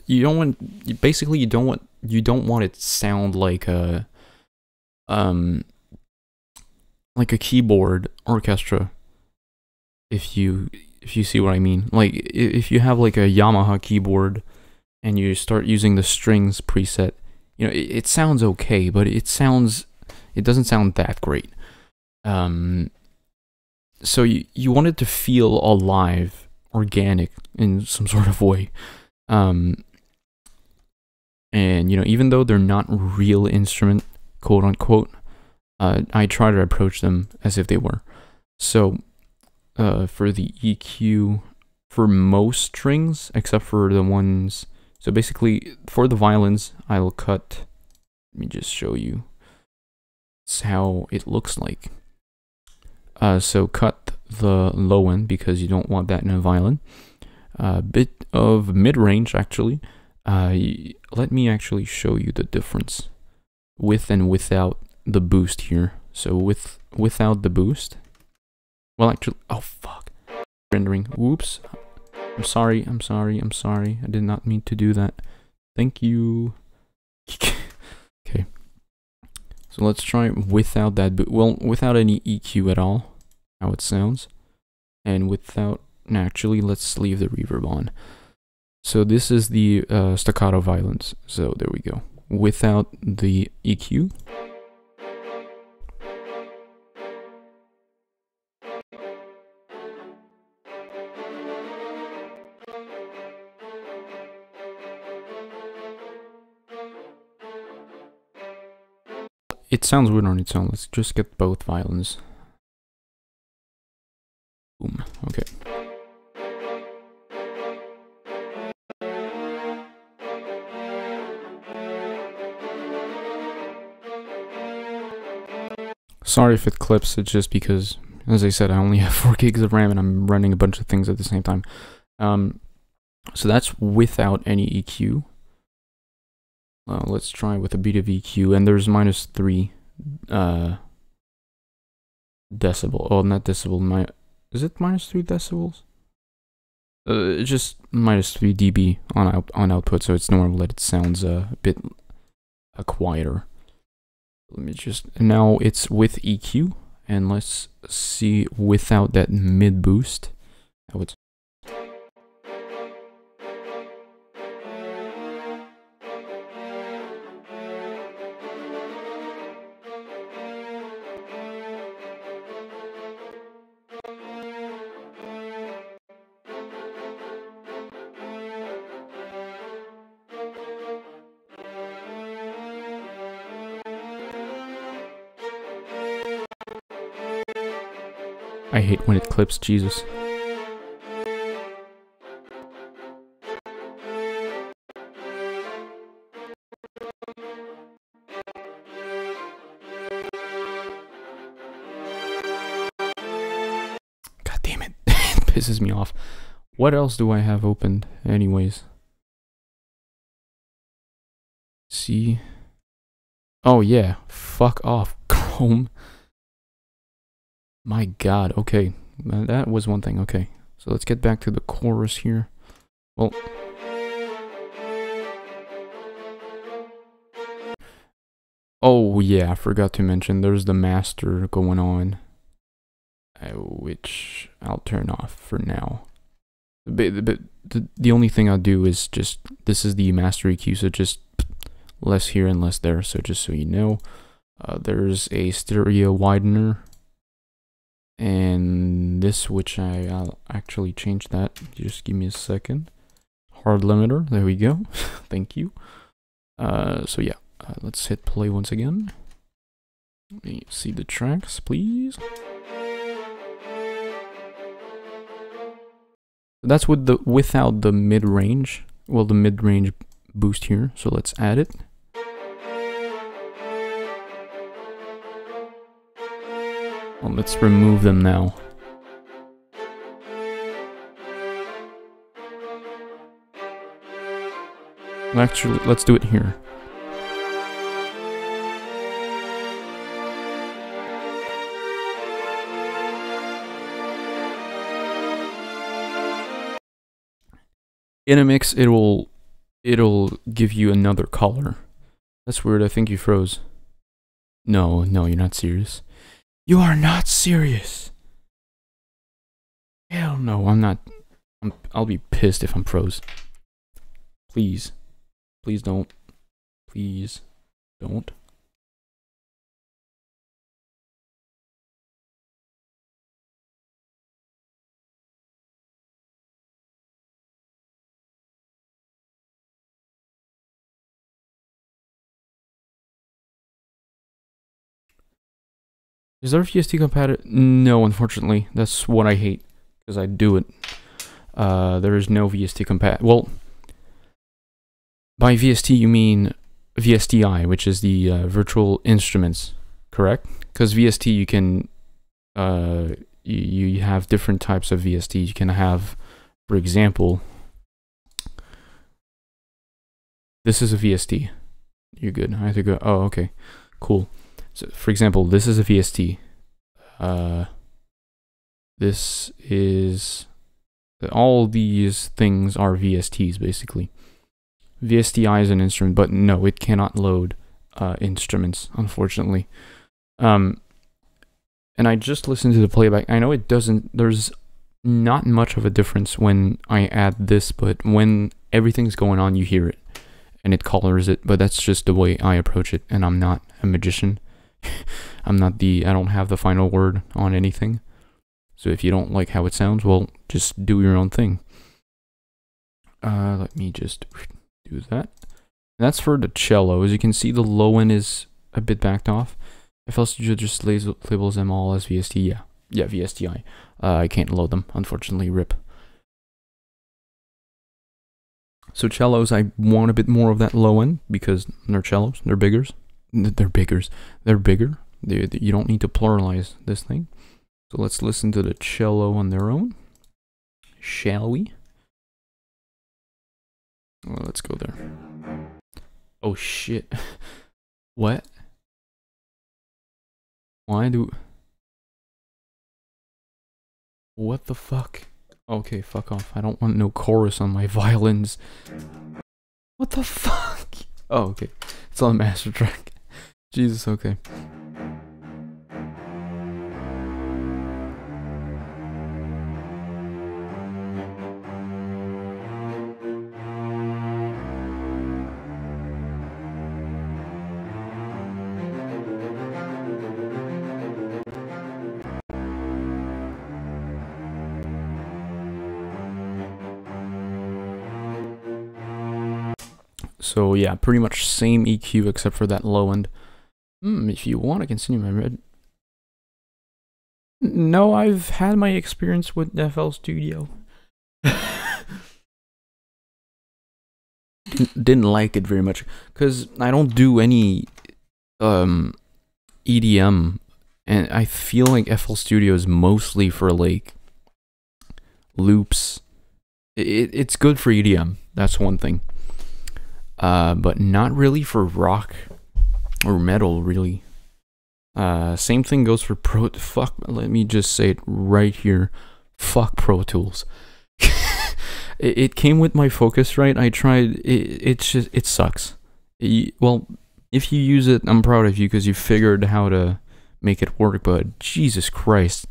You don't want it to sound like a keyboard orchestra. If you see what I mean. Like if you have like a Yamaha keyboard and you start using the strings preset, you know, it sounds okay, but it doesn't sound that great. So you want it to feel alive, organic in some sort of way. And you know, even though they're not real instrument, quote unquote, I try to approach them as if they were. So for the EQ, for most strings, except for the ones, so basically for the violins, I will cut, let me just show you. It's how it looks like. So cut the low end because you don't want that in a violin. A bit of mid-range actually. Let me actually show you the difference with and without the boost here. So without the boost, well actually, oh fuck, rendering, whoops, I'm sorry, I did not mean to do that. Thank you. Okay, so let's try without that, well, without any EQ at all, how it sounds, and without, actually, let's leave the reverb on. So this is the staccato violins, so there we go, without the EQ. It sounds weird on its own. Let's just get both violins. Boom. Okay. Sorry if it clips, it's just because, as I said, I only have 4 gigs of RAM and I'm running a bunch of things at the same time. So that's without any EQ. Let's try with a bit of EQ, and there's -3 decibel. Oh, not decibel. Is it -3 decibels? It's just -3 dB on output, so it's normal that it sounds a bit quieter. Let me just, now it's with EQ, and let's see without that mid boost how it's. I hate when it clips, Jesus. God damn it. It pisses me off. What else do I have opened anyways? See? Oh yeah, fuck off, Chrome. My god, okay. That was one thing, okay. So let's get back to the chorus here. Well... Oh yeah, I forgot to mention, there's the master going on. Which I'll turn off for now. The only thing I'll do is just, this is the master EQ, so just less here and less there, so just so you know. There's a stereo widener, and this, which I'll actually change that, just give me a second. Hard limiter, there we go. Thank you. So yeah, let's hit play once again. Let me see the tracks, please. That's with the without the mid-range, well, the mid-range boost here, so let's add it. Well, let's remove them now. Actually, let's do it here. In a mix, it'll give you another color. That's weird, I think you froze. No, you're not serious. You are not serious! Hell no, I'm not. I'll be pissed if I'm froze. Please. Please don't. Please don't. Is there VST compatible? No, unfortunately. That's what I hate, because I do it. There is no VST compatible. Well, by VST you mean VSTI, which is the virtual instruments, correct? Because VST you can, you have different types of VST. You can have, for example, this is a VST. You're good. I have to go. Oh, okay. Cool. So, for example, this is a VST. This is... all these things are VSTs, basically. VSTI is an instrument, but no, it cannot load instruments, unfortunately. And I just listened to the playback. I know it doesn't... there's not much of a difference when I add this, but when everything's going on, you hear it. And it colors it, but that's just the way I approach it, and I'm not a magician. I don't have the final word on anything. So if you don't like how it sounds, well, just do your own thing. Let me just do that. That's for the cello. As you can see, the low end is a bit backed off. FL Studio just labels them all as VST. Yeah, VSTI. I can't load them, unfortunately, rip. So cellos, I want a bit more of that low end, because they're cellos, they're bigger. They're bigger. You don't need to pluralize this thing. So let's listen to the cello on their own. Shall we? Well, let's go there. Oh shit. What? Why do... what the fuck? Okay, fuck off. I don't want no chorus on my violins. What the fuck? Oh, okay. It's on the master track. Jesus, okay. So yeah, pretty much same EQ except for that low end. If you want to continue my red. No, I've had my experience with FL Studio. Didn't like it very much because I don't do any EDM, and I feel like FL Studio is mostly for like loops. It's good for EDM, that's one thing. But not really for rock or metal, really. Same thing goes for let me just say it right here. Fuck Pro Tools. It came with my Focusrite. I tried it sucks. Well, if you use it, I'm proud of you because you figured how to make it work, but Jesus Christ.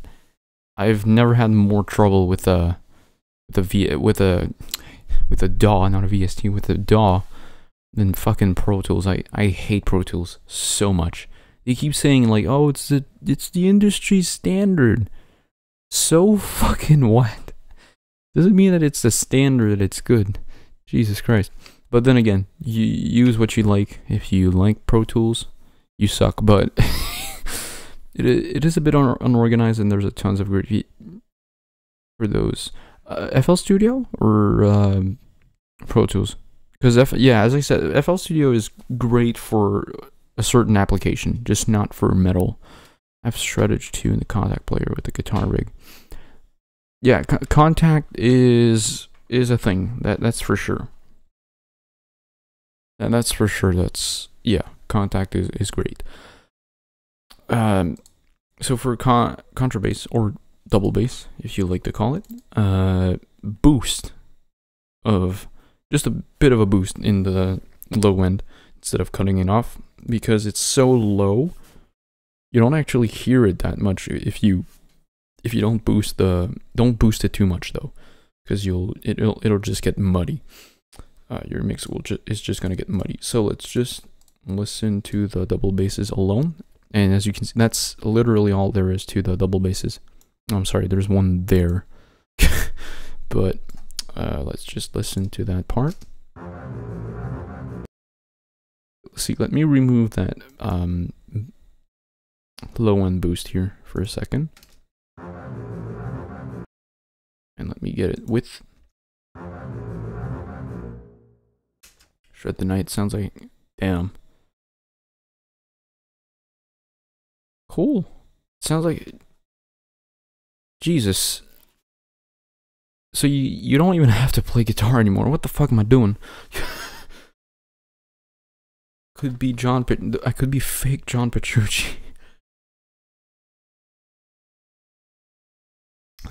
I've never had more trouble with a DAW, not a VST, with a DAW than fucking Pro Tools. I hate Pro Tools so much. They keep saying like, oh, it's the industry standard. So fucking what? Doesn't mean that it's the standard that it's good. Jesus Christ. But then again, you use what you like. If you like Pro Tools, you suck. But it is a bit unorganized, and there's a tons of great for those. FL Studio or Pro Tools? Because as I said, FL Studio is great for a certain application, just not for metal. I have Shreddage too in the Contact player with the guitar rig. Yeah, Contact is a thing. That's for sure. And that's for sure. Contact is great. So for contrabass or double bass, if you like to call it, boost of just a bit of a boost in the low end instead of cutting it off, because it's so low. You don't actually hear it that much if you don't boost it too much though, because it'll just get muddy. Your mix is just gonna get muddy. So let's just listen to the double basses alone, and as you can see, that's literally all there is to the double basses. I'm sorry, there's one there, but let's just listen to that part. See, let me remove that low end boost here for a second, and let me get it with Shred the Night. Sounds like, damn, cool. Sounds like, Jesus. So you don't even have to play guitar anymore. What the fuck am I doing? Could be I could be fake John Petrucci.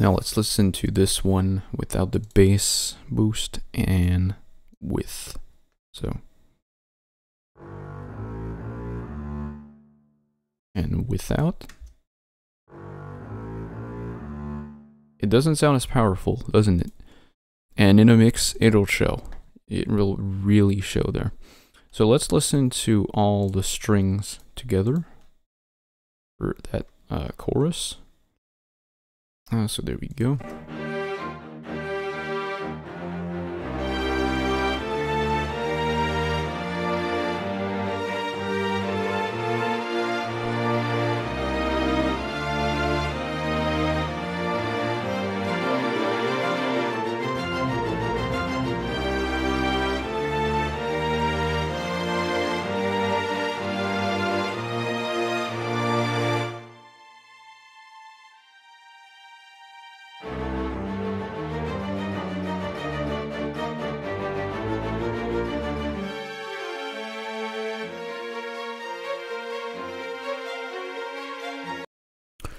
Now let's listen to this one without the bass boost and with. So. And without. It doesn't sound as powerful, doesn't it? And in a mix, it'll show. It will really show there. So let's listen to all the strings together for that chorus. So there we go.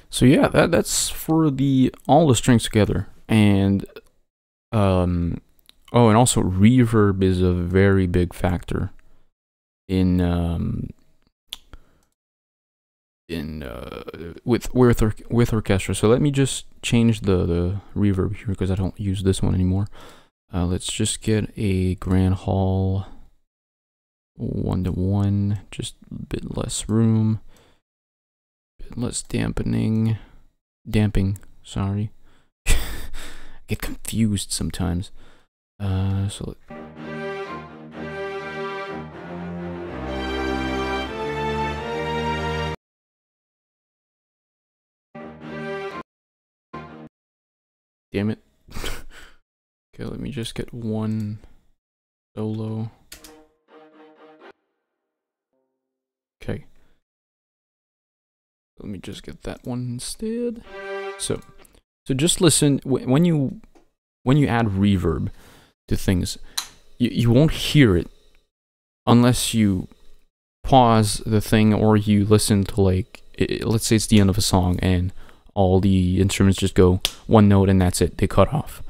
So yeah, that's for all the strings together, and oh, and also reverb is a very big factor in with Orchestra. So let me just change the reverb here because I don't use this one anymore. Let's just get a Grand Hall 1:1, just a bit less room. Less damping, sorry. I get confused sometimes. So damn it. Okay, let me just get one solo. Okay. Let me just get that one instead. So just listen. When you add reverb to things, you won't hear it unless you pause the thing or you listen to like let's say it's the end of a song and all the instruments just go one note and that's it, they cut off.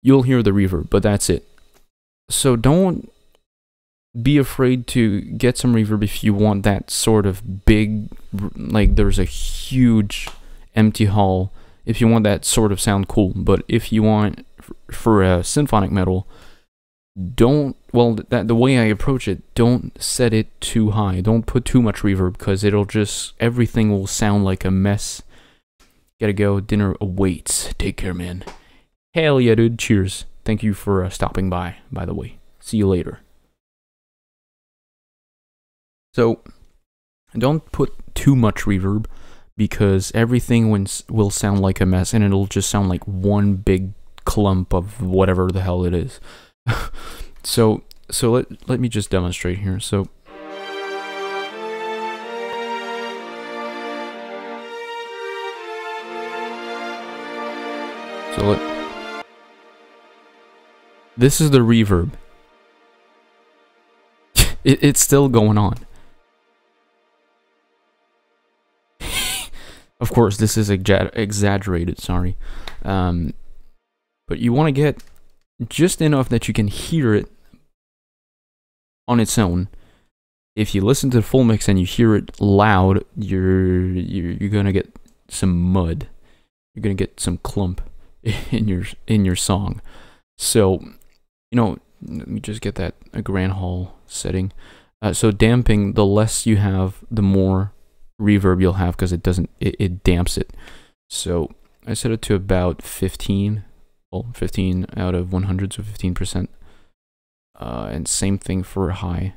You'll hear the reverb, but that's it. So don't be afraid to get some reverb if you want that sort of big, like there's a huge empty hall, if you want that sort of sound cool. But if you want, for a symphonic metal, don't, well, the way I approach it, don't set it too high. Don't put too much reverb, because it'll just, everything will sound like a mess. Gotta go, dinner awaits. Take care, man. Hell yeah, dude. Cheers. Thank you for stopping by the way. See you later. So, don't put too much reverb, because everything will sound like a mess, and it'll just sound like one big clump of whatever the hell it is. So let me just demonstrate here. So this is the reverb. It's still going on. Of course, this is exaggerated, sorry. But you want to get just enough that you can hear it on its own. If you listen to the full mix and you hear it loud, you're gonna get some mud. You're gonna get some clump in your song. So, you know, let me just get that a grand hall setting. So damping, the less you have, the more reverb you'll have, because it damps it. So I set it to about 15. Well, 15 out of 100, so 15%. And same thing for high.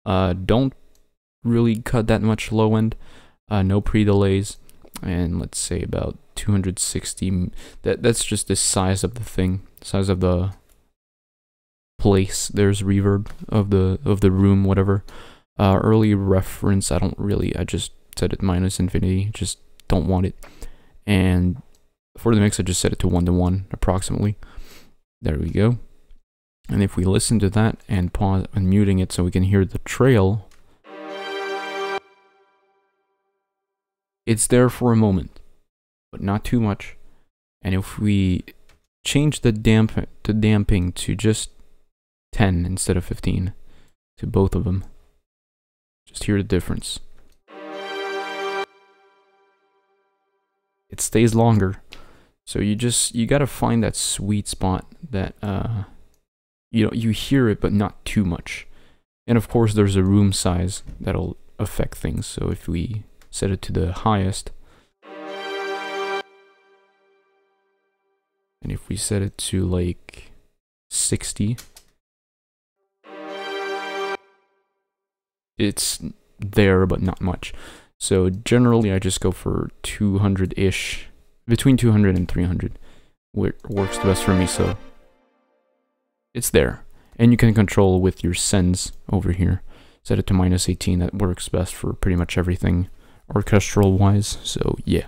Don't really cut that much low end. No pre-delays. And let's say about 260. That's just the size of the thing, size of the place. There's reverb of the room, whatever. Early reference, I just set it minus infinity. Just don't want it. And for the mix, I just set it to 1:1 approximately. There we go. And if we listen to that and pause and muting it so we can hear the trail, it's there for a moment, but not too much. And if we change the damping to just 10 instead of 15 to both of them, just hear the difference. It stays longer. So you gotta find that sweet spot that you hear it but not too much. And of course there's a room size that'll affect things. So if we set it to the highest, and if we set it to like 60, it's there but not much. So generally I just go for 200-ish. Between 200 and 300 works the best for me, so it's there. And you can control with your sends over here. Set it to minus 18, that works best for pretty much everything orchestral wise, so yeah.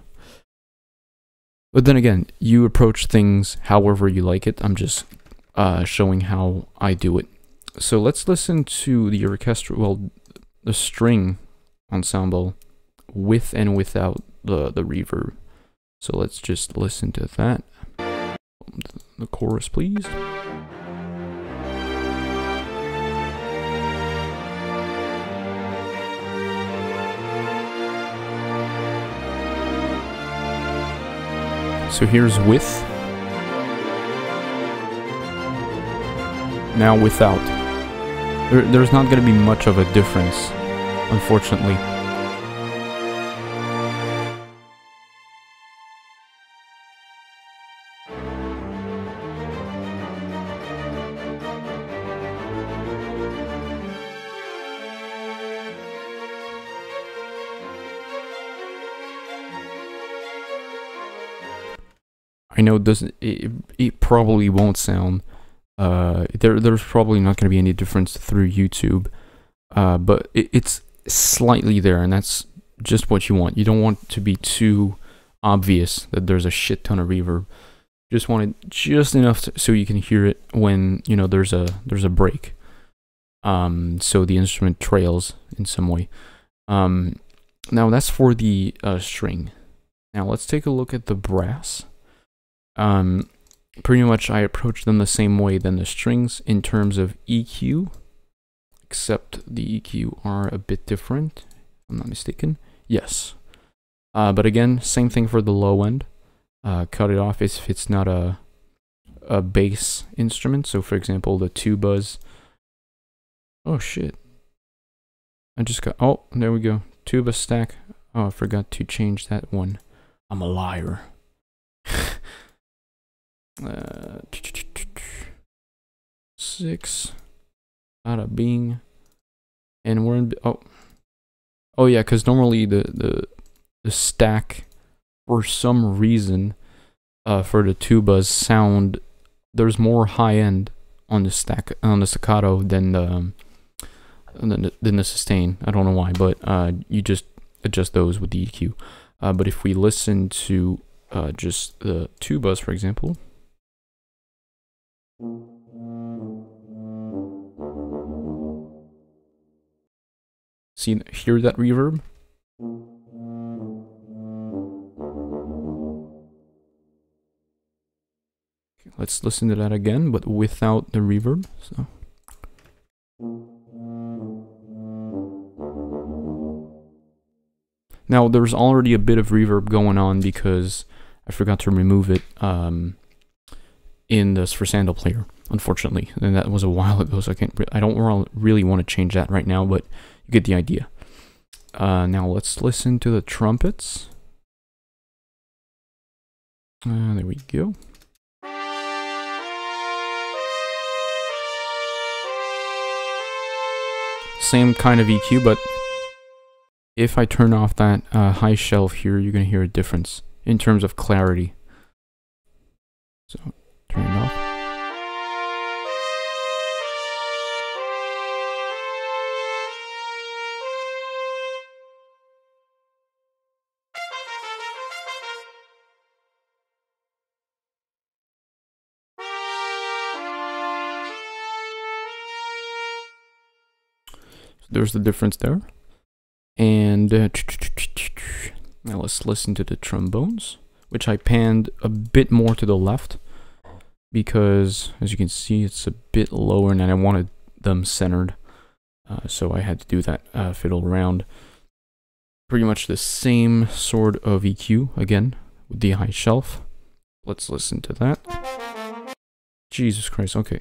But then again, you approach things however you like it. I'm just showing how I do it. So let's listen to the orchestra, well, the string ensemble with and without the reverb. So let's just listen to that. The chorus, please. So here's with. Now without. There's not going to be much of a difference, unfortunately. I know it probably won't sound, there's probably not going to be any difference through YouTube, but it's slightly there, and that's just what you want. You don't want it to be too obvious that there's a shit ton of reverb. Just want it just enough so you can hear it when, you know, there's a break. So the instrument trails in some way. Now that's for the string. Now let's take a look at the brass. Pretty much I approach them the same way than the strings in terms of EQ, except the EQ are a bit different, if I'm not mistaken. Yes. But again, same thing for the low end. Cut it off if it's not a bass instrument. So for example, the tubas. Oh shit. I just got, oh, there we go. Tuba stack. Oh, I forgot to change that one. I'm a liar. 6. Bada bing. And we're in, oh yeah, because normally the stack, for some reason, for the tubas sound, there's more high end on the stack, on the staccato than the sustain. I don't know why, but you just adjust those with the EQ. But if we listen to just the tubas, for example. See, hear that reverb? Let's listen to that again, but without the reverb. So. Now, there's already a bit of reverb going on because I forgot to remove it in the Versando player, unfortunately. And that was a while ago, so I don't really want to change that right now, but you get the idea. Now, let's listen to the trumpets. There we go. Same kind of EQ, but if I turn off that high shelf here, you're going to hear a difference in terms of clarity. So, turn it off. So there's the difference there. And now let's listen to the trombones, which I panned a bit more to the left because, as you can see, it's a bit lower and I wanted them centered. So I had to do that fiddle around. Pretty much the same sort of EQ, again, with the high shelf. Let's listen to that. Jesus Christ, okay.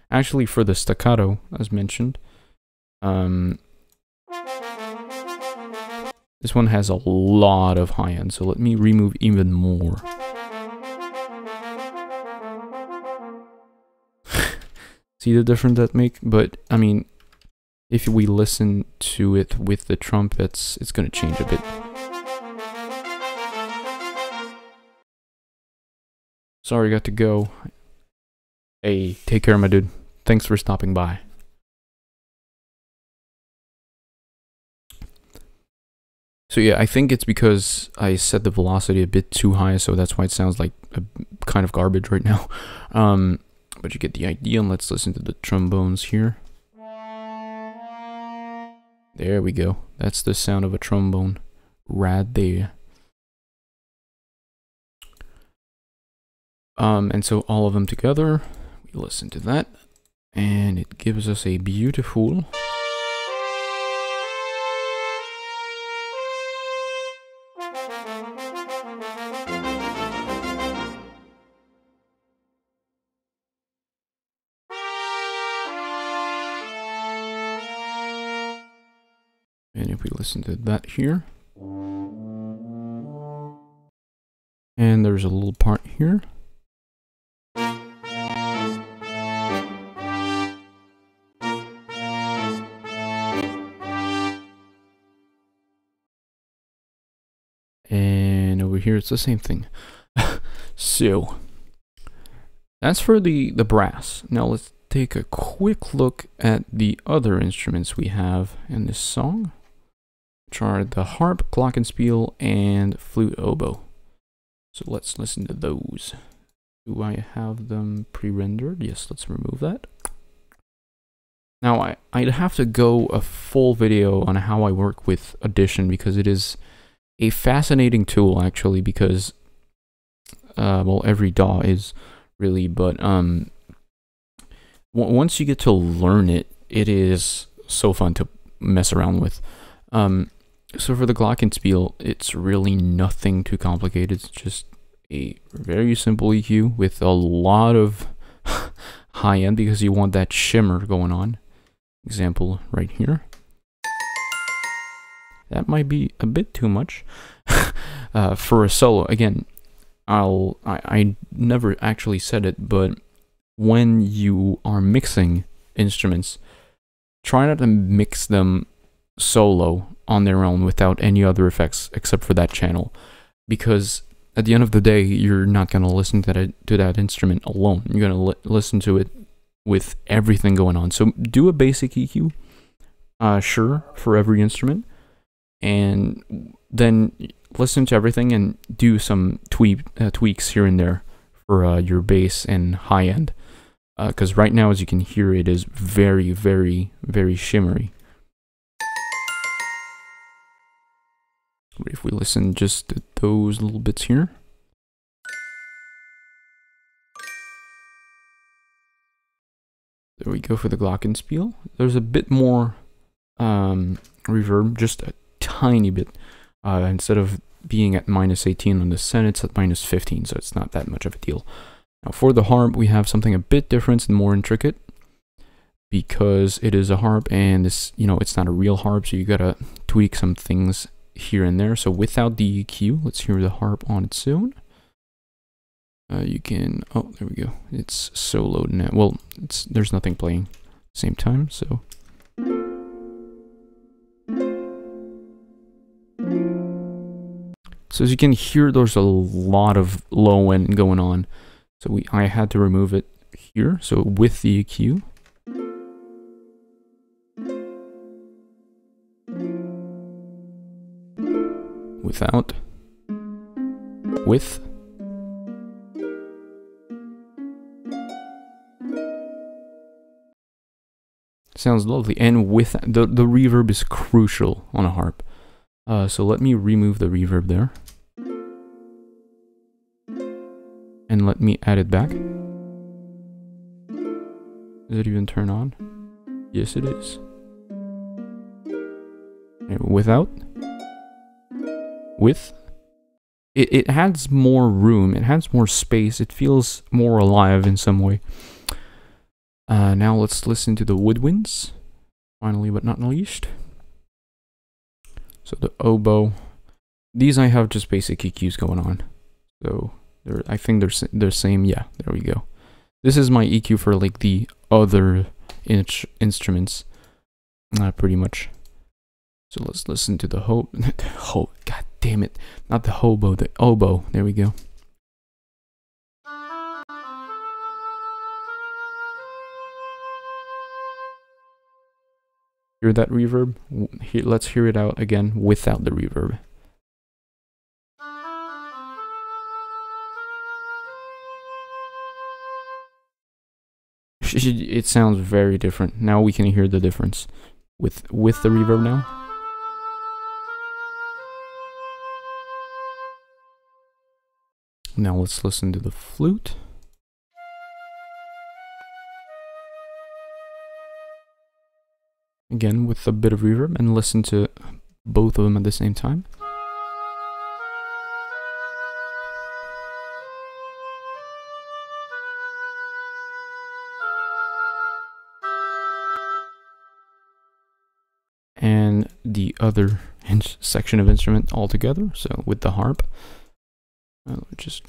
Actually, for the staccato, as mentioned, this one has a lot of high end, so let me remove even more. See the difference that make? But, I mean, if we listen to it with the trumpets, it's gonna change a bit. Sorry, got to go. Hey, take care, my dude. Thanks for stopping by. So yeah, I think it's because I set the velocity a bit too high, so that's why it sounds like a kind of garbage right now. But you get the idea, and let's listen to the trombones here. There we go. That's the sound of a trombone right there. And so all of them together, we listen to that, and it gives us a beautiful... And if we listen to that here, and there's a little part here. And over here it's the same thing. So that's for the brass. Now let's take a quick look at the other instruments we have in this song, which are the harp, glockenspiel, and flute oboe. So let's listen to those. Do I have them pre-rendered? Yes, let's remove that. Now, I'd have to go a full video on how I work with Audition, because it is a fascinating tool, actually, because, well, every DAW is, really, but, once you get to learn it, it is so fun to mess around with. So for the Glockenspiel, it's really nothing too complicated. It's just a very simple EQ with a lot of high end, because you want that shimmer going on. Example right here. That might be a bit too much for a solo. Again, I never actually said it, but when you are mixing instruments, try not to mix them solo on their own without any other effects except for that channel, because at the end of the day, you're not going to listen to that instrument alone. You're going to listen to it with everything going on. So do a basic EQ, sure, for every instrument, and then listen to everything and do some tweaks here and there for your bass and high end. Because right now, as you can hear, it is very, very, very shimmery. But if we listen just to those little bits here. There we go for the Glockenspiel. There's a bit more reverb, just a tiny bit. Instead of being at -18 on the Sen, it's at -15, so it's not that much of a deal. Now for the harp, we have something a bit different and more intricate, because it is a harp, and this, you know, it's not a real harp, so you gotta tweak some things here and there. So without the EQ, let's hear the harp on its own. You can, oh, there we go. It's soloed now. Well, there's nothing playing at the same time, so. So as you can hear, there's a lot of low end going on. So I had to remove it here. So with the EQ. Without. With. Sounds lovely. And with the reverb is crucial on a harp. So let me remove the reverb there. And let me add it back. Does it even turn on? Yes, it is. And without. With. It has more room. It has more space. It feels more alive in some way. Now let's listen to the woodwinds. Finally, but not least. So the oboe. These I have just basic EQs going on. So I think they're same. Yeah, there we go. This is my EQ for like the other instruments, pretty much. So let's listen to the God damn it, not the hobo, the oboe. There we go. Hear that reverb? Here, let's hear it out again without the reverb. It sounds very different. Now we can hear the difference with the reverb now. Now let's listen to the flute. Again with a bit of reverb, and listen to both of them at the same time. And the other section of instrument altogether, so with the harp. Just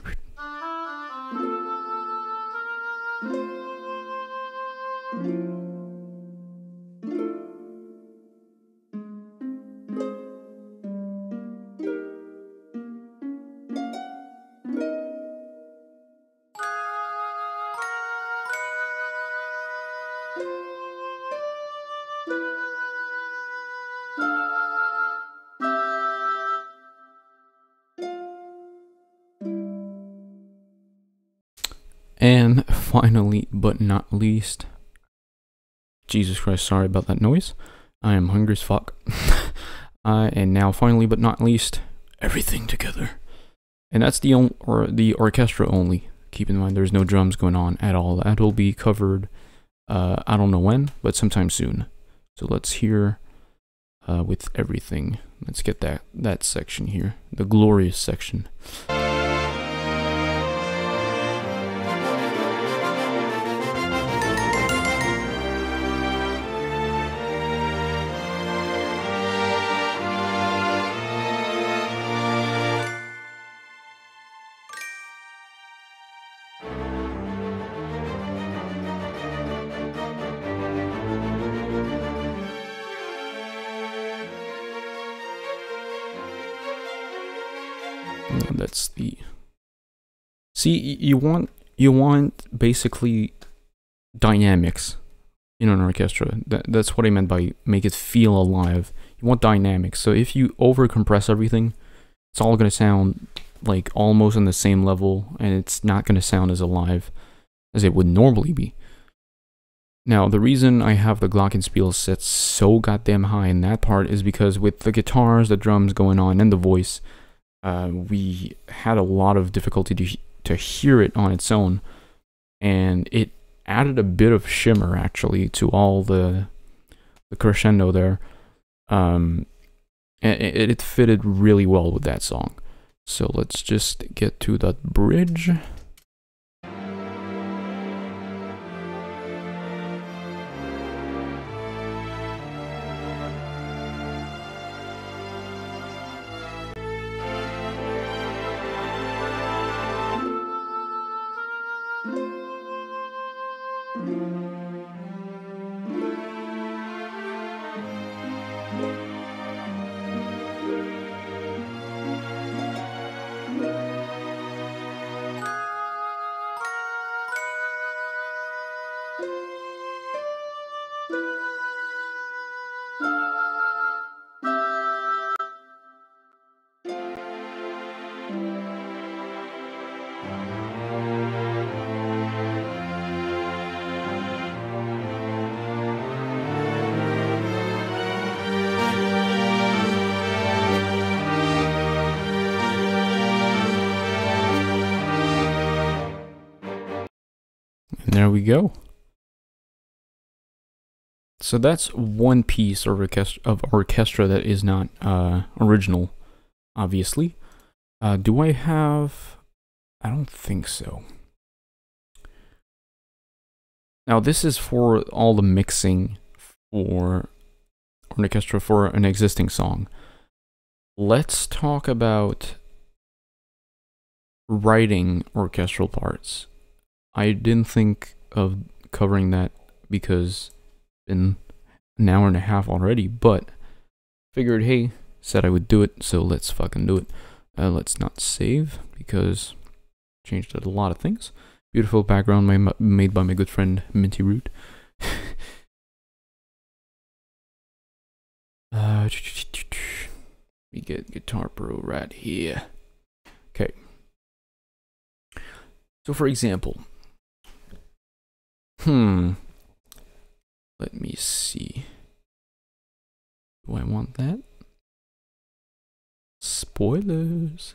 and finally, but not least, Jesus Christ, sorry about that noise. I am hungry as fuck. And now, finally, but not least, everything together. And that's the orchestra only. Keep in mind, there's no drums going on at all. That will be covered, I don't know when, but sometime soon. So let's hear with everything. Let's get that section here, the glorious section. That's the... See, you want basically dynamics in an orchestra. That's what I meant by make it feel alive. You want dynamics. So if you over compress everything, it's all gonna sound like almost on the same level, and it's not gonna sound as alive as it would normally be. Now, the reason I have the glockenspiel set so goddamn high in that part is because with the guitars, the drums going on, and the voice, we had a lot of difficulty to hear it on its own, and it added a bit of shimmer actually to all the crescendo there. It fitted really well with that song. So let's just get to that bridge. And there we go. So that's one piece of orchestra that is not original, obviously. Do I have... I don't think so. Now this is for all the mixing for an orchestra for an existing song. Let's talk about writing orchestral parts. I didn't think of covering that because it's been an hour and a half already, but figured, hey, said I would do it, so let's fucking do it. Let's not save because changed a lot of things. Beautiful background made by my good friend Minty Root. We get Guitar Pro right here. Okay. So for example, let me see. Do I want that? Spoilers.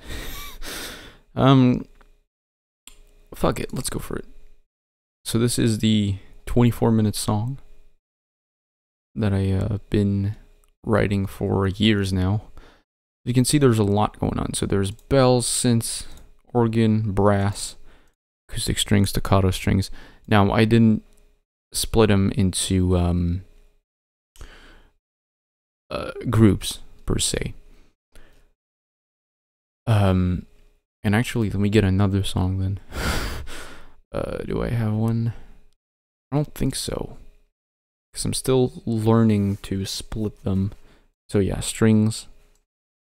Fuck it, let's go for it. So this is the 24-minute song that I've been writing for years now. You can see there's a lot going on. So there's bells, synths, organ, brass, acoustic strings, staccato strings. Now I didn't split them into groups per se. And actually, let me get another song then. Do I have one? I don't think so, because I'm still learning to split them. So yeah, strings.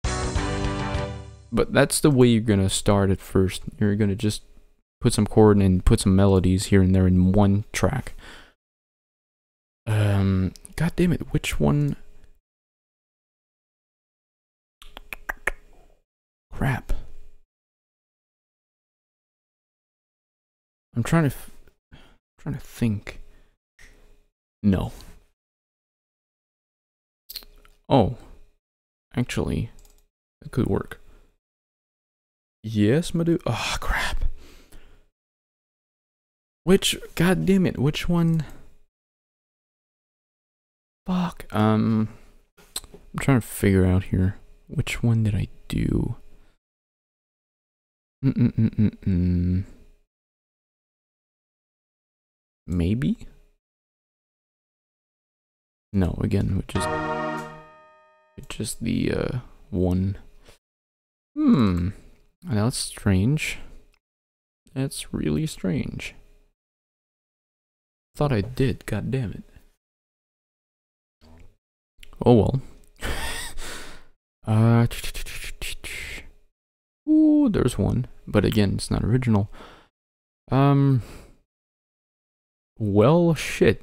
But that's the way you're gonna start at first. You're gonna just put some chord and put some melodies here and there in one track. God damn it, which one? Crap. I'm trying to think. No, Oh, actually, it could work. Yes, Madu. Oh, crap. God damn it, which one? Fuck. I'm trying to figure out here. Which one did I do? Maybe? No, again, just the one. That's strange. That's really strange. Thought I did, god damn it. Oh well. Ooh, there's one. But again, it's not original. Well, shit.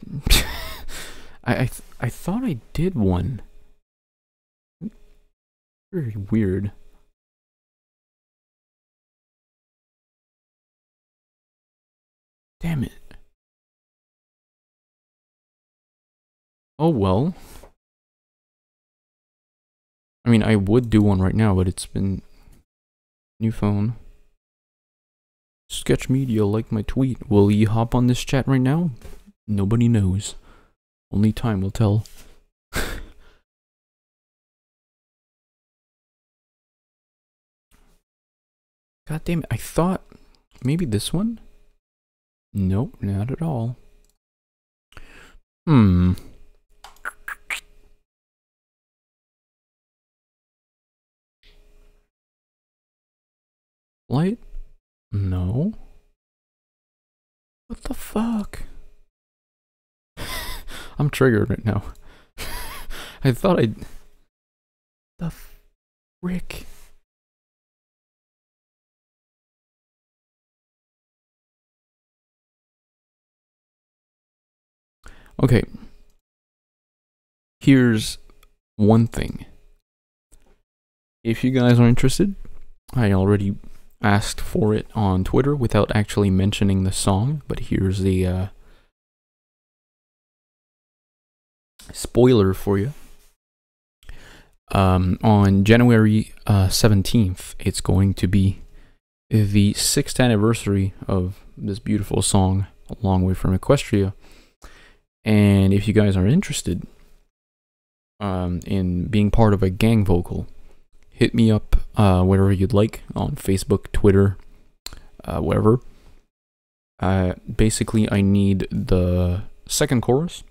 I thought I did one. Very weird. Damn it. Oh well. I mean, I would do one right now, but it's been... New phone. Sketch Media liked my tweet. Will you hop on this chat right now? Nobody knows. Only time will tell. God damn it, I thought maybe this one? Nope, not at all. Light? No. What the fuck? I'm triggered right now. I thought I... The frick? Okay. Here's one thing. If you guys are interested, I already asked for it on Twitter without actually mentioning the song, but here's the spoiler for you. On January 17th, it's going to be the 6th anniversary of this beautiful song, A Long Way from Equestria. And if you guys are interested in being part of a gang vocal, hit me up wherever you'd like, on Facebook, Twitter, wherever. Basically, I need the second chorus,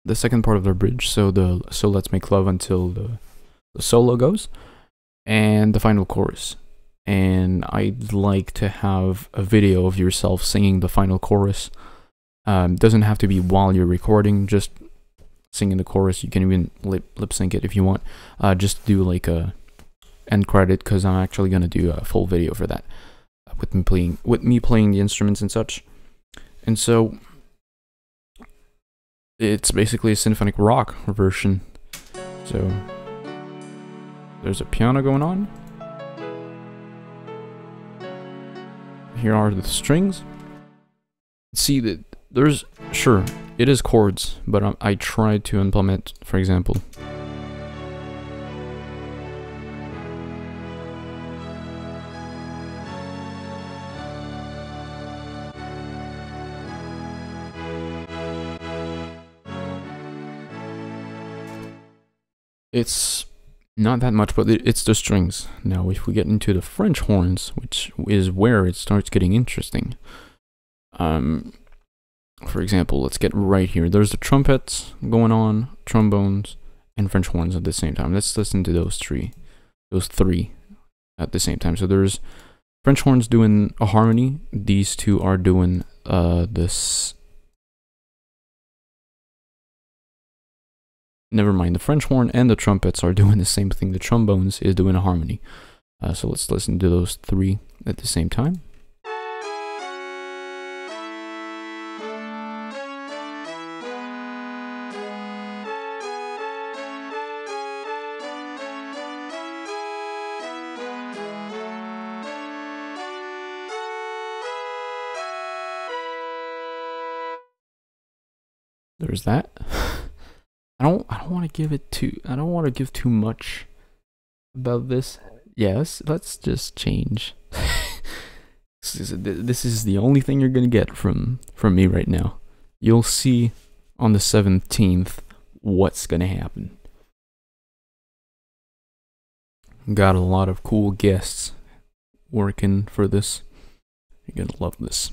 the second part of the bridge, so Let's Make Love until the solo goes, and the final chorus. And I'd like to have a video of yourself singing the final chorus. Doesn't have to be while you're recording, just singing the chorus. You can even lip sync it if you want. Just do like a end credit, because I'm actually gonna do a full video for that, with me playing the instruments and such. And so it's basically a symphonic rock version. So there's a piano going on. Here are the strings. See that there's, sure, it is chords, but I tried to implement, for example, it's not that much, but it's the strings. Now, if we get into the French horns, which is where it starts getting interesting. For example, let's get right here. There's the trumpets going on, trombones, and French horns at the same time. Let's listen to those three at the same time. So there's French horns doing a harmony. These two are doing this. Never mind, the French horn and the trumpets are doing the same thing. The trombones is doing a harmony. So let's listen to those three at the same time. There's that. I don't want to give it too. I don't want to give too much about this. Yes, let's just change. This is the only thing you're gonna get from me right now. You'll see on the 17th what's gonna happen. Got a lot of cool guests working for this. You're gonna love this.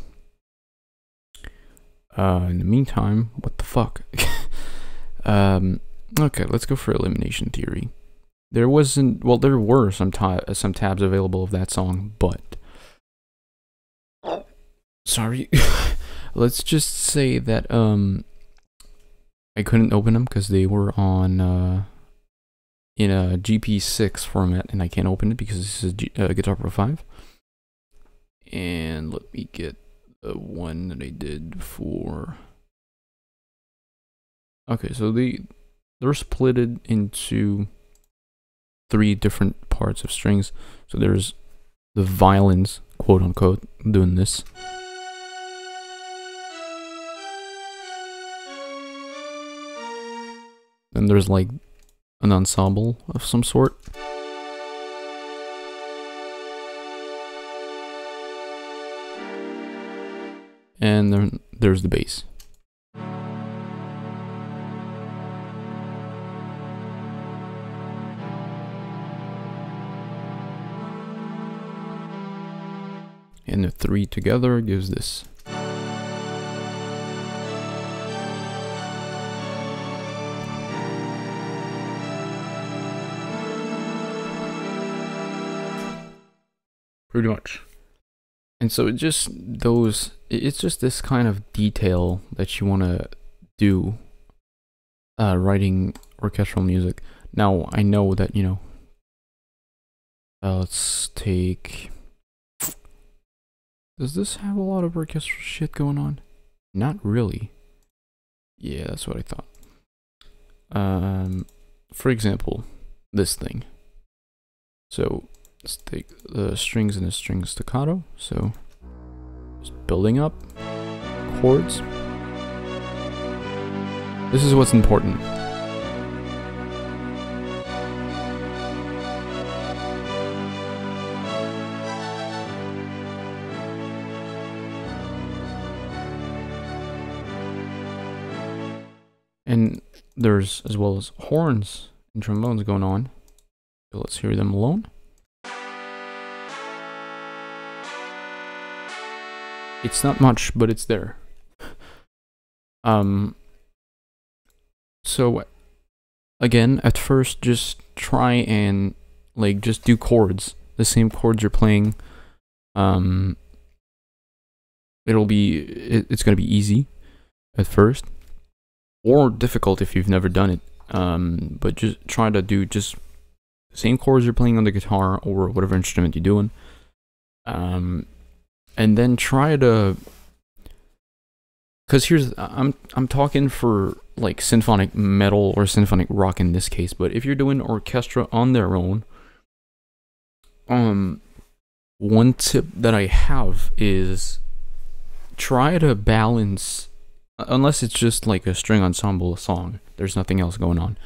In the meantime, what the fuck? Okay, let's go for elimination theory. There wasn't, well, there were some tabs available of that song, but sorry. Let's just say that I couldn't open them because they were on in a GP6 format, and I can't open it because this is Guitar Pro 5. And let me get the one that I did for. Okay, so they're split into 3 different parts of strings. So there's the violins, quote unquote, doing this. Then there's like an ensemble of some sort. And then there's the bass. And the 3 together gives this. Pretty much. And so it's just this kind of detail that you want to do writing orchestral music. Now, I know that, you know, let's take... Does this have a lot of orchestral shit going on? Not really. Yeah, that's what I thought. For example, this thing. So, let's take the strings and the string staccato. So, just building up chords. This is what's important. And there's as well as horns and trombones going on. So let's hear them alone. It's not much, but it's there. So again, at first, just try and like just do chords, the same chords you're playing. It's gonna be easy at first, or difficult if you've never done it. But just try to do just the same chords you're playing on the guitar or whatever instrument you're doing. And then try to, because here's, I'm talking for like symphonic metal or symphonic rock in this case, but if you're doing orchestra on their own, one tip that I have is try to balance, unless it's just like a string ensemble song, there's nothing else going on.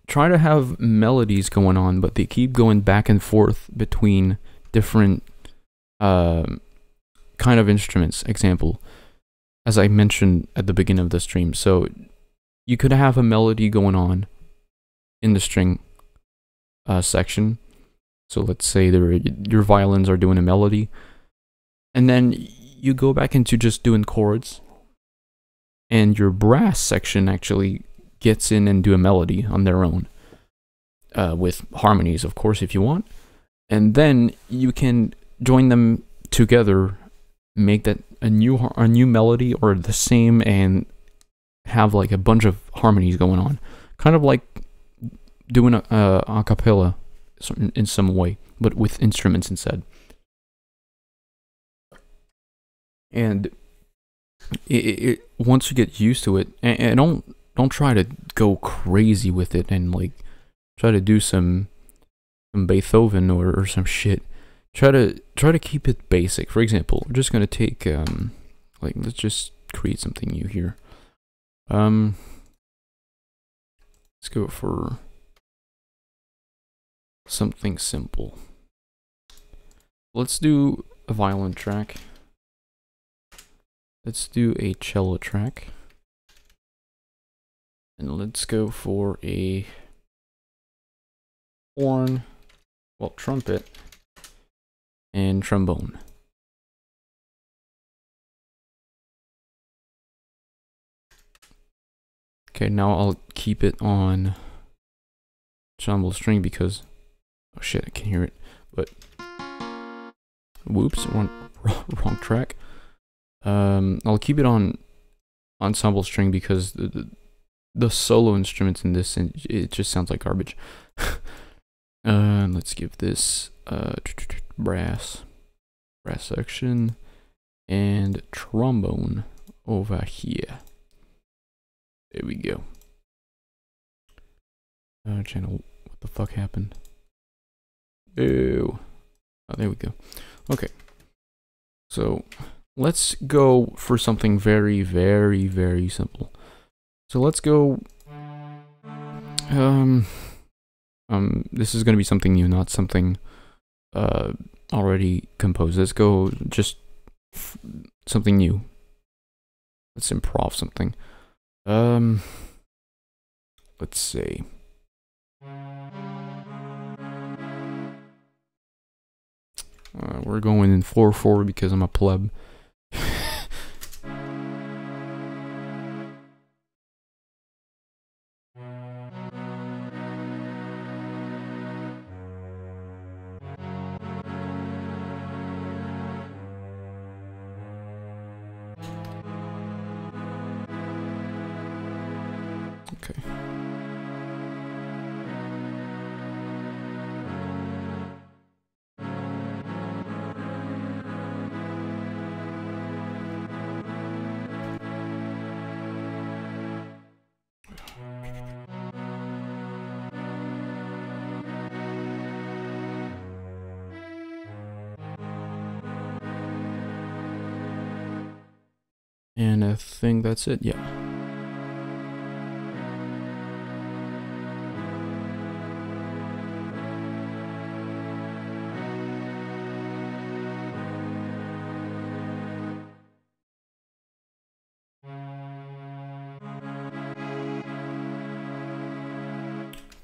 Try to have melodies going on, but they keep going back and forth between different kind of instruments. Example, as I mentioned at the beginning of the stream, so you could have a melody going on in the string section. So let's say your violins are doing a melody, and then you go back into just doing chords, and your brass section actually gets in and do a melody on their own, with harmonies, of course, if you want. And then you can join them together, make that a new melody or the same, and have like a bunch of harmonies going on, kind of like doing a cappella in some way, but with instruments instead. And once you get used to it, and don't try to go crazy with it and like try to do some Beethoven or some shit. Try to keep it basic. For example, we're just gonna take like, let's just create something new here. Let's go for something simple. Let's do a violin track. Let's do a cello track. And let's go for a horn, well, trumpet, and trombone. Okay, now I'll keep it on ensemble string because, oh shit, I can hear it, but whoops, wrong track. I'll keep it on ensemble string because the solo instruments in this, it just sounds like garbage. Let's give this brass section and trombone over here. There we go. Channel, what the fuck happened? Ew. Oh, there we go. Okay. So let's go for something very, very, very simple. So let's go. This is gonna be something new, not something already composed. Let's go just something new. Let's improv something. Let's see. We're going in 4/4 because I'm a pleb. Okay. And I think that's it, yeah.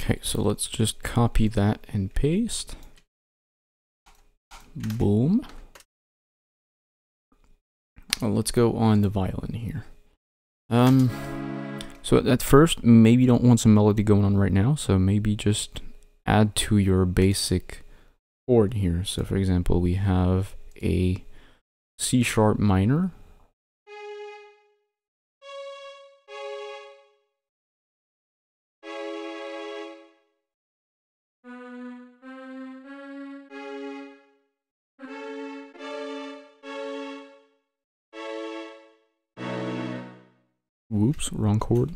Okay, so let's just copy that and paste. Boom. Well, let's go on the violin here. So at first, maybe you don't want some melody going on right now, so maybe just add to your basic chord here. So for example, we have a C sharp minor. Whoops, wrong chord.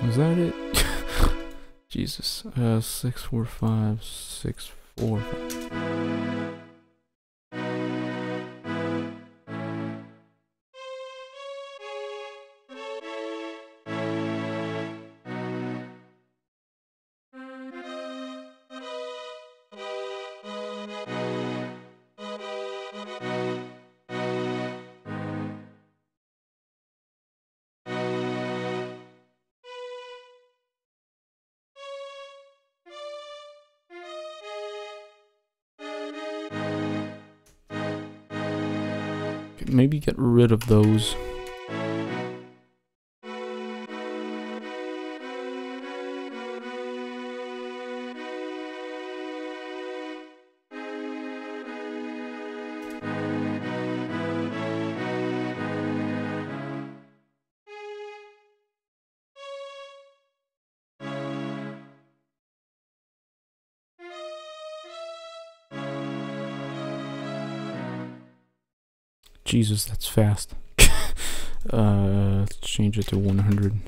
Was that it? Jesus. 6 4 5 6 4 5. maybe get rid of those. Jesus, that's fast. Let's change it to 100.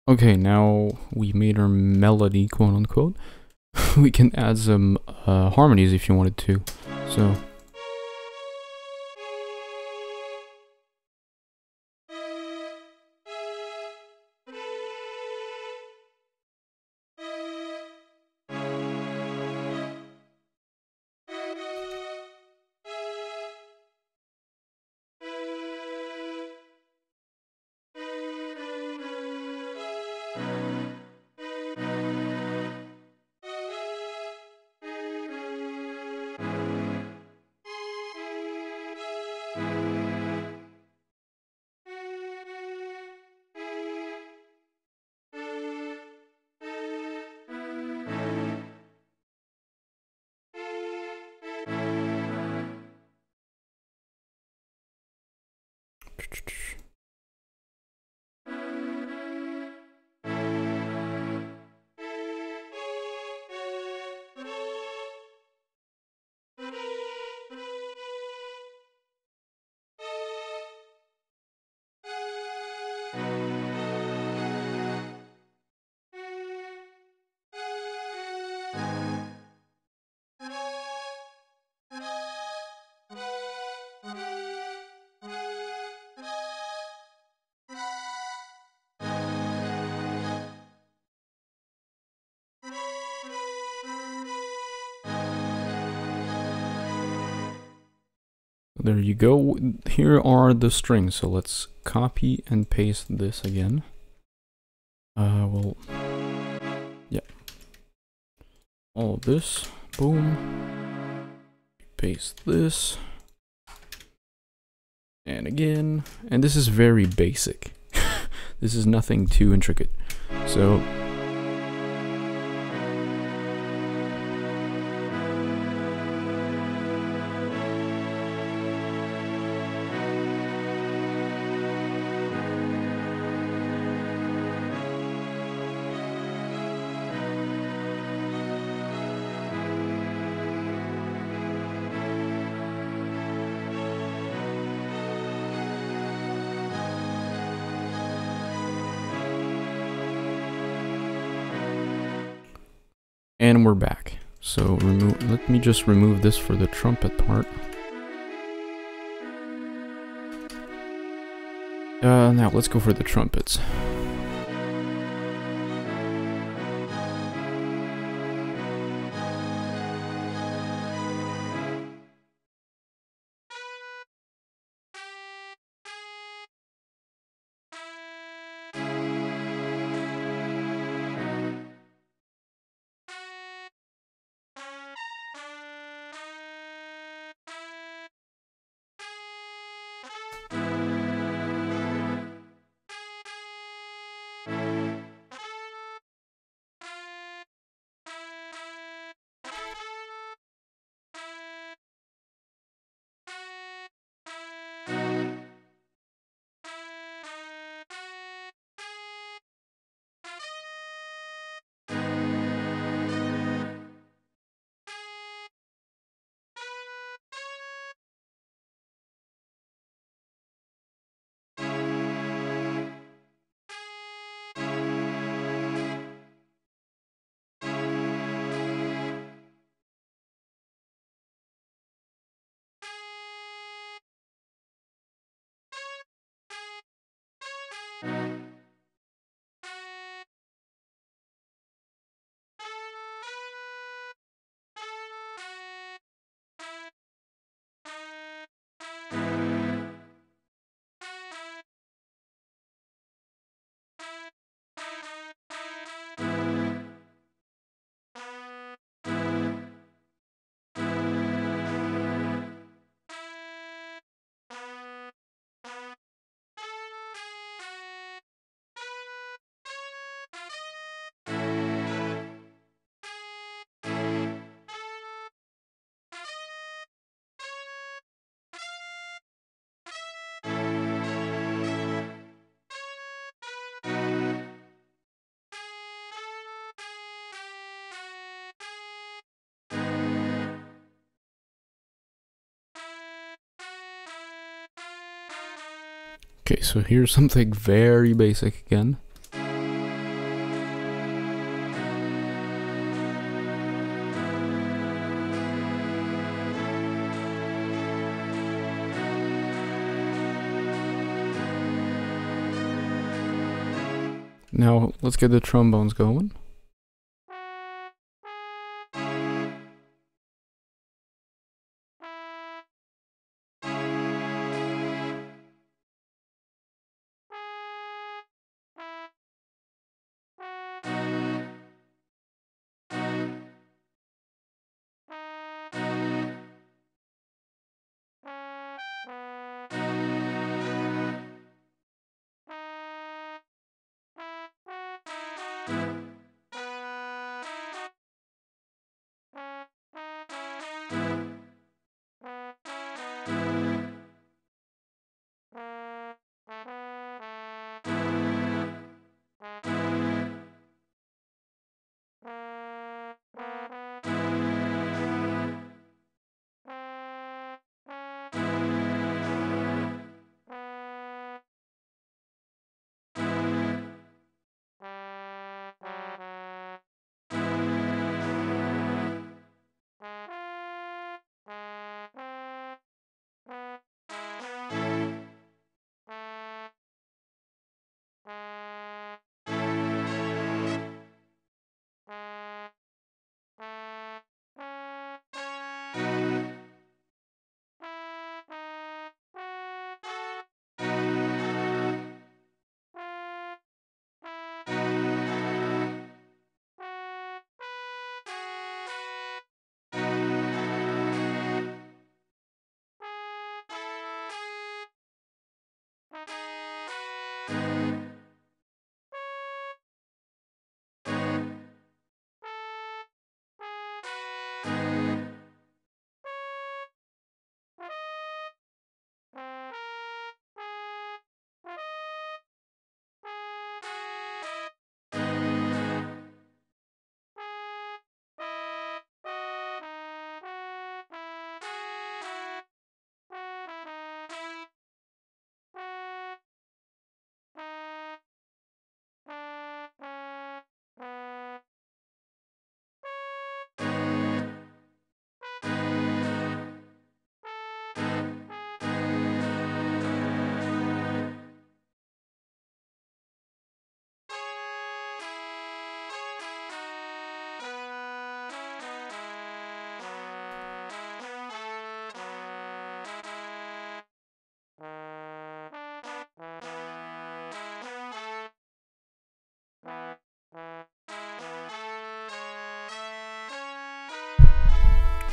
Okay, now we made our melody, quote unquote. We can add some harmonies if you wanted to. So. There you go. Here are the strings. So let's copy and paste this again. Well, yeah. All of this. Boom. Paste this. And again. And this is very basic. This is nothing too intricate. So and we're back. So let me just remove this for the trumpet part. Now let's go for the trumpets. Okay, so here's something very basic again. Now, let's get the trombones going.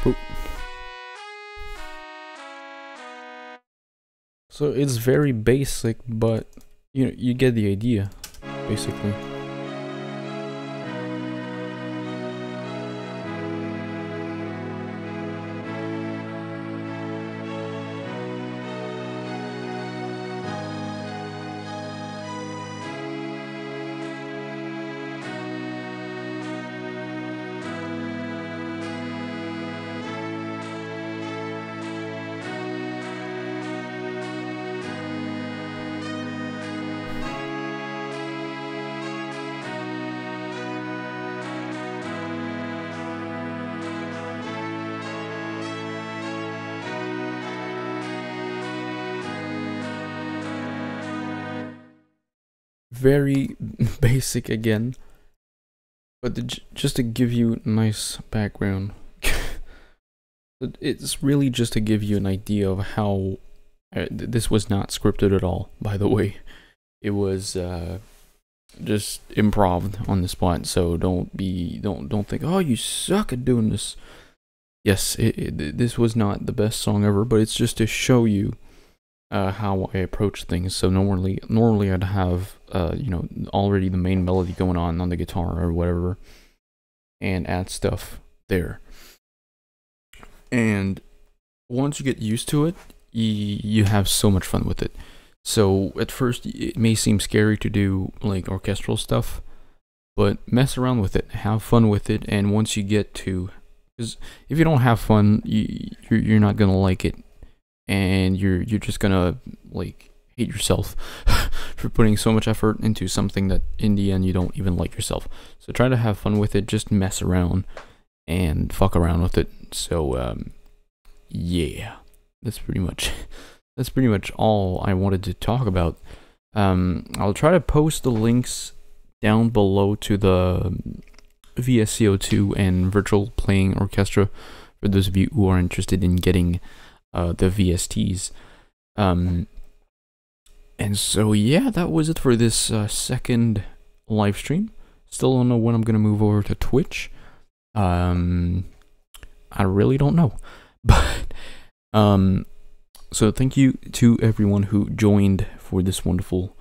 Boop. So it's very basic, but you know, you get the idea, basically. Very basic again, but just to give you a nice background, it's really just to give you an idea of how this was not scripted at all, by the way. It was just improv on the spot, so don't think, oh, you suck at doing this. Yes, this was not the best song ever, but it's just to show you how I approach things. So normally I'd have you know, already the main melody going on the guitar or whatever, and add stuff there. And once you get used to it, you have so much fun with it. So at first it may seem scary to do like orchestral stuff, but mess around with it, have fun with it, and once you get to, because if you don't have fun, you're not gonna like it, and you're just gonna like hate yourself for putting so much effort into something that in the end you don't even like yourself. So try to have fun with it, just mess around and fuck around with it. So yeah, that's pretty much all I wanted to talk about. I'll try to post the links down below to the VSCO2 and virtual playing orchestra for those of you who are interested in getting the VSTs. And so yeah, that was it for this second live stream. Still don't know when I'm gonna move over to Twitch. I really don't know, but so thank you to everyone who joined for this wonderful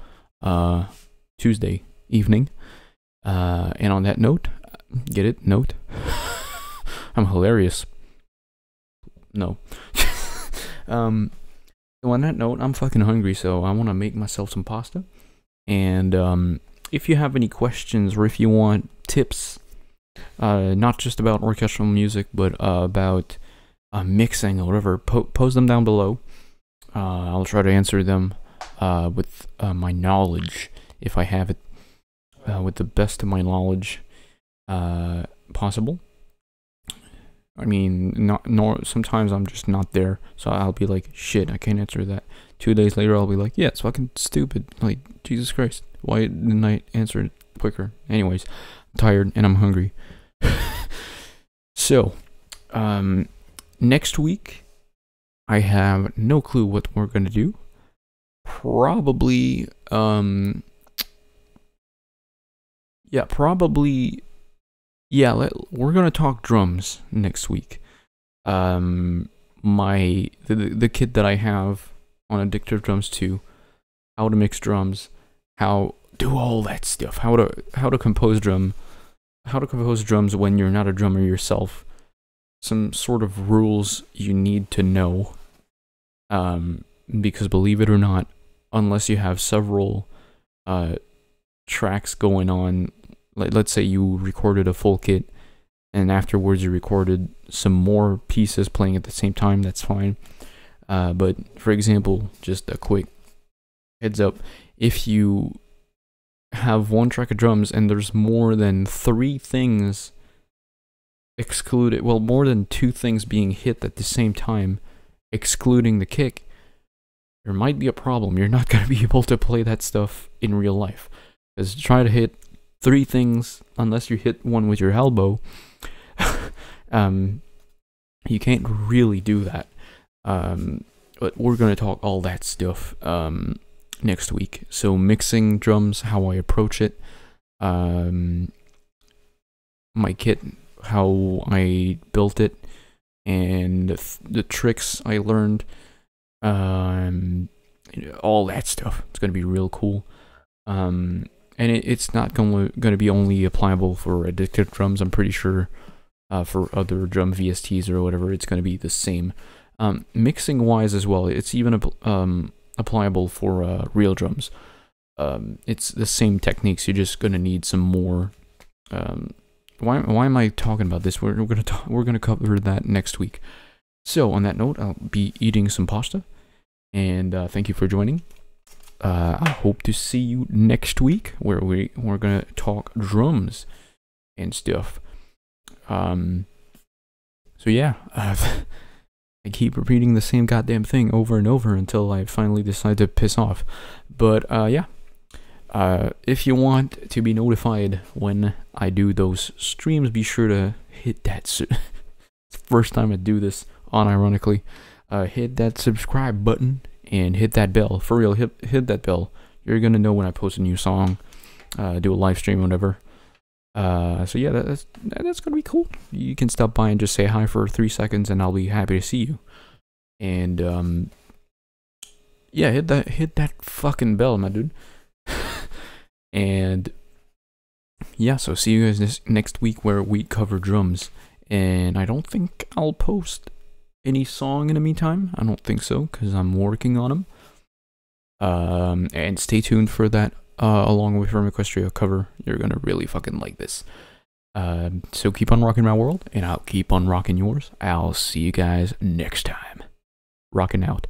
Tuesday evening. And on that note, get it? Note? I'm hilarious. No. So on that note, I'm fucking hungry, so I want to make myself some pasta. And if you have any questions or if you want tips, not just about orchestral music, but about mixing or whatever, post them down below. I'll try to answer them with my knowledge, if I have it, with the best of my knowledge possible. I mean, sometimes I'm just not there, so I'll be like, shit, I can't answer that. 2 days later, I'll be like, yeah, it's fucking stupid. Like, Jesus Christ, why didn't I answer it quicker? Anyways, I'm tired and I'm hungry. So, next week, I have no clue what we're gonna do. Probably, yeah, we're gonna talk drums next week. The kit that I have on Addictive Drums 2, how to mix drums, how do all that stuff, how to compose drums when you're not a drummer yourself. Some sort of rules you need to know. Because believe it or not, unless you have several tracks going on, like let's say you recorded a full kit and afterwards you recorded some more pieces playing at the same time, that's fine. But for example, just a quick heads up, if you have one track of drums and there's more than 3 things excluded, well, more than 2 things being hit at the same time, excluding the kick, there might be a problem. You're not going to be able to play that stuff in real life. Because try to hit 3 things, unless you hit one with your elbow, you can't really do that. But we're going to talk all that stuff next week. So mixing drums, how I approach it, my kit, how I built it, and the tricks I learned, all that stuff. It's going to be real cool. And it's not going to be only applicable for Addictive Drums. I'm pretty sure for other drum VSTs or whatever, it's going to be the same. Mixing wise as well, it's even applicable for real drums. It's the same techniques. You're just going to need some more. Why am I talking about this? We're gonna cover that next week. So on that note, I'll be eating some pasta, and thank you for joining. I hope to see you next week, where we're gonna talk drums and stuff. So yeah, I keep repeating the same goddamn thing over and over until I finally decide to piss off. But yeah, if you want to be notified when I do those streams, be sure to hit that. It's the first time I do this, unironically. Hit that subscribe button and hit that bell. For real, hit that bell. You're gonna know when I post a new song, do a live stream, whatever. So yeah, that's gonna be cool. You can stop by and just say hi for 3 seconds, and I'll be happy to see you. And yeah, hit that fucking bell, my dude. And yeah, so see you guys next week, where we cover drums. And I don't think I'll post any song in the meantime. I don't think so, because I'm working on them. And stay tuned for that, along with from Orchestra cover. You're gonna really fucking like this. So keep on rocking my world, and I'll keep on rocking yours. I'll see you guys next time. Rocking out.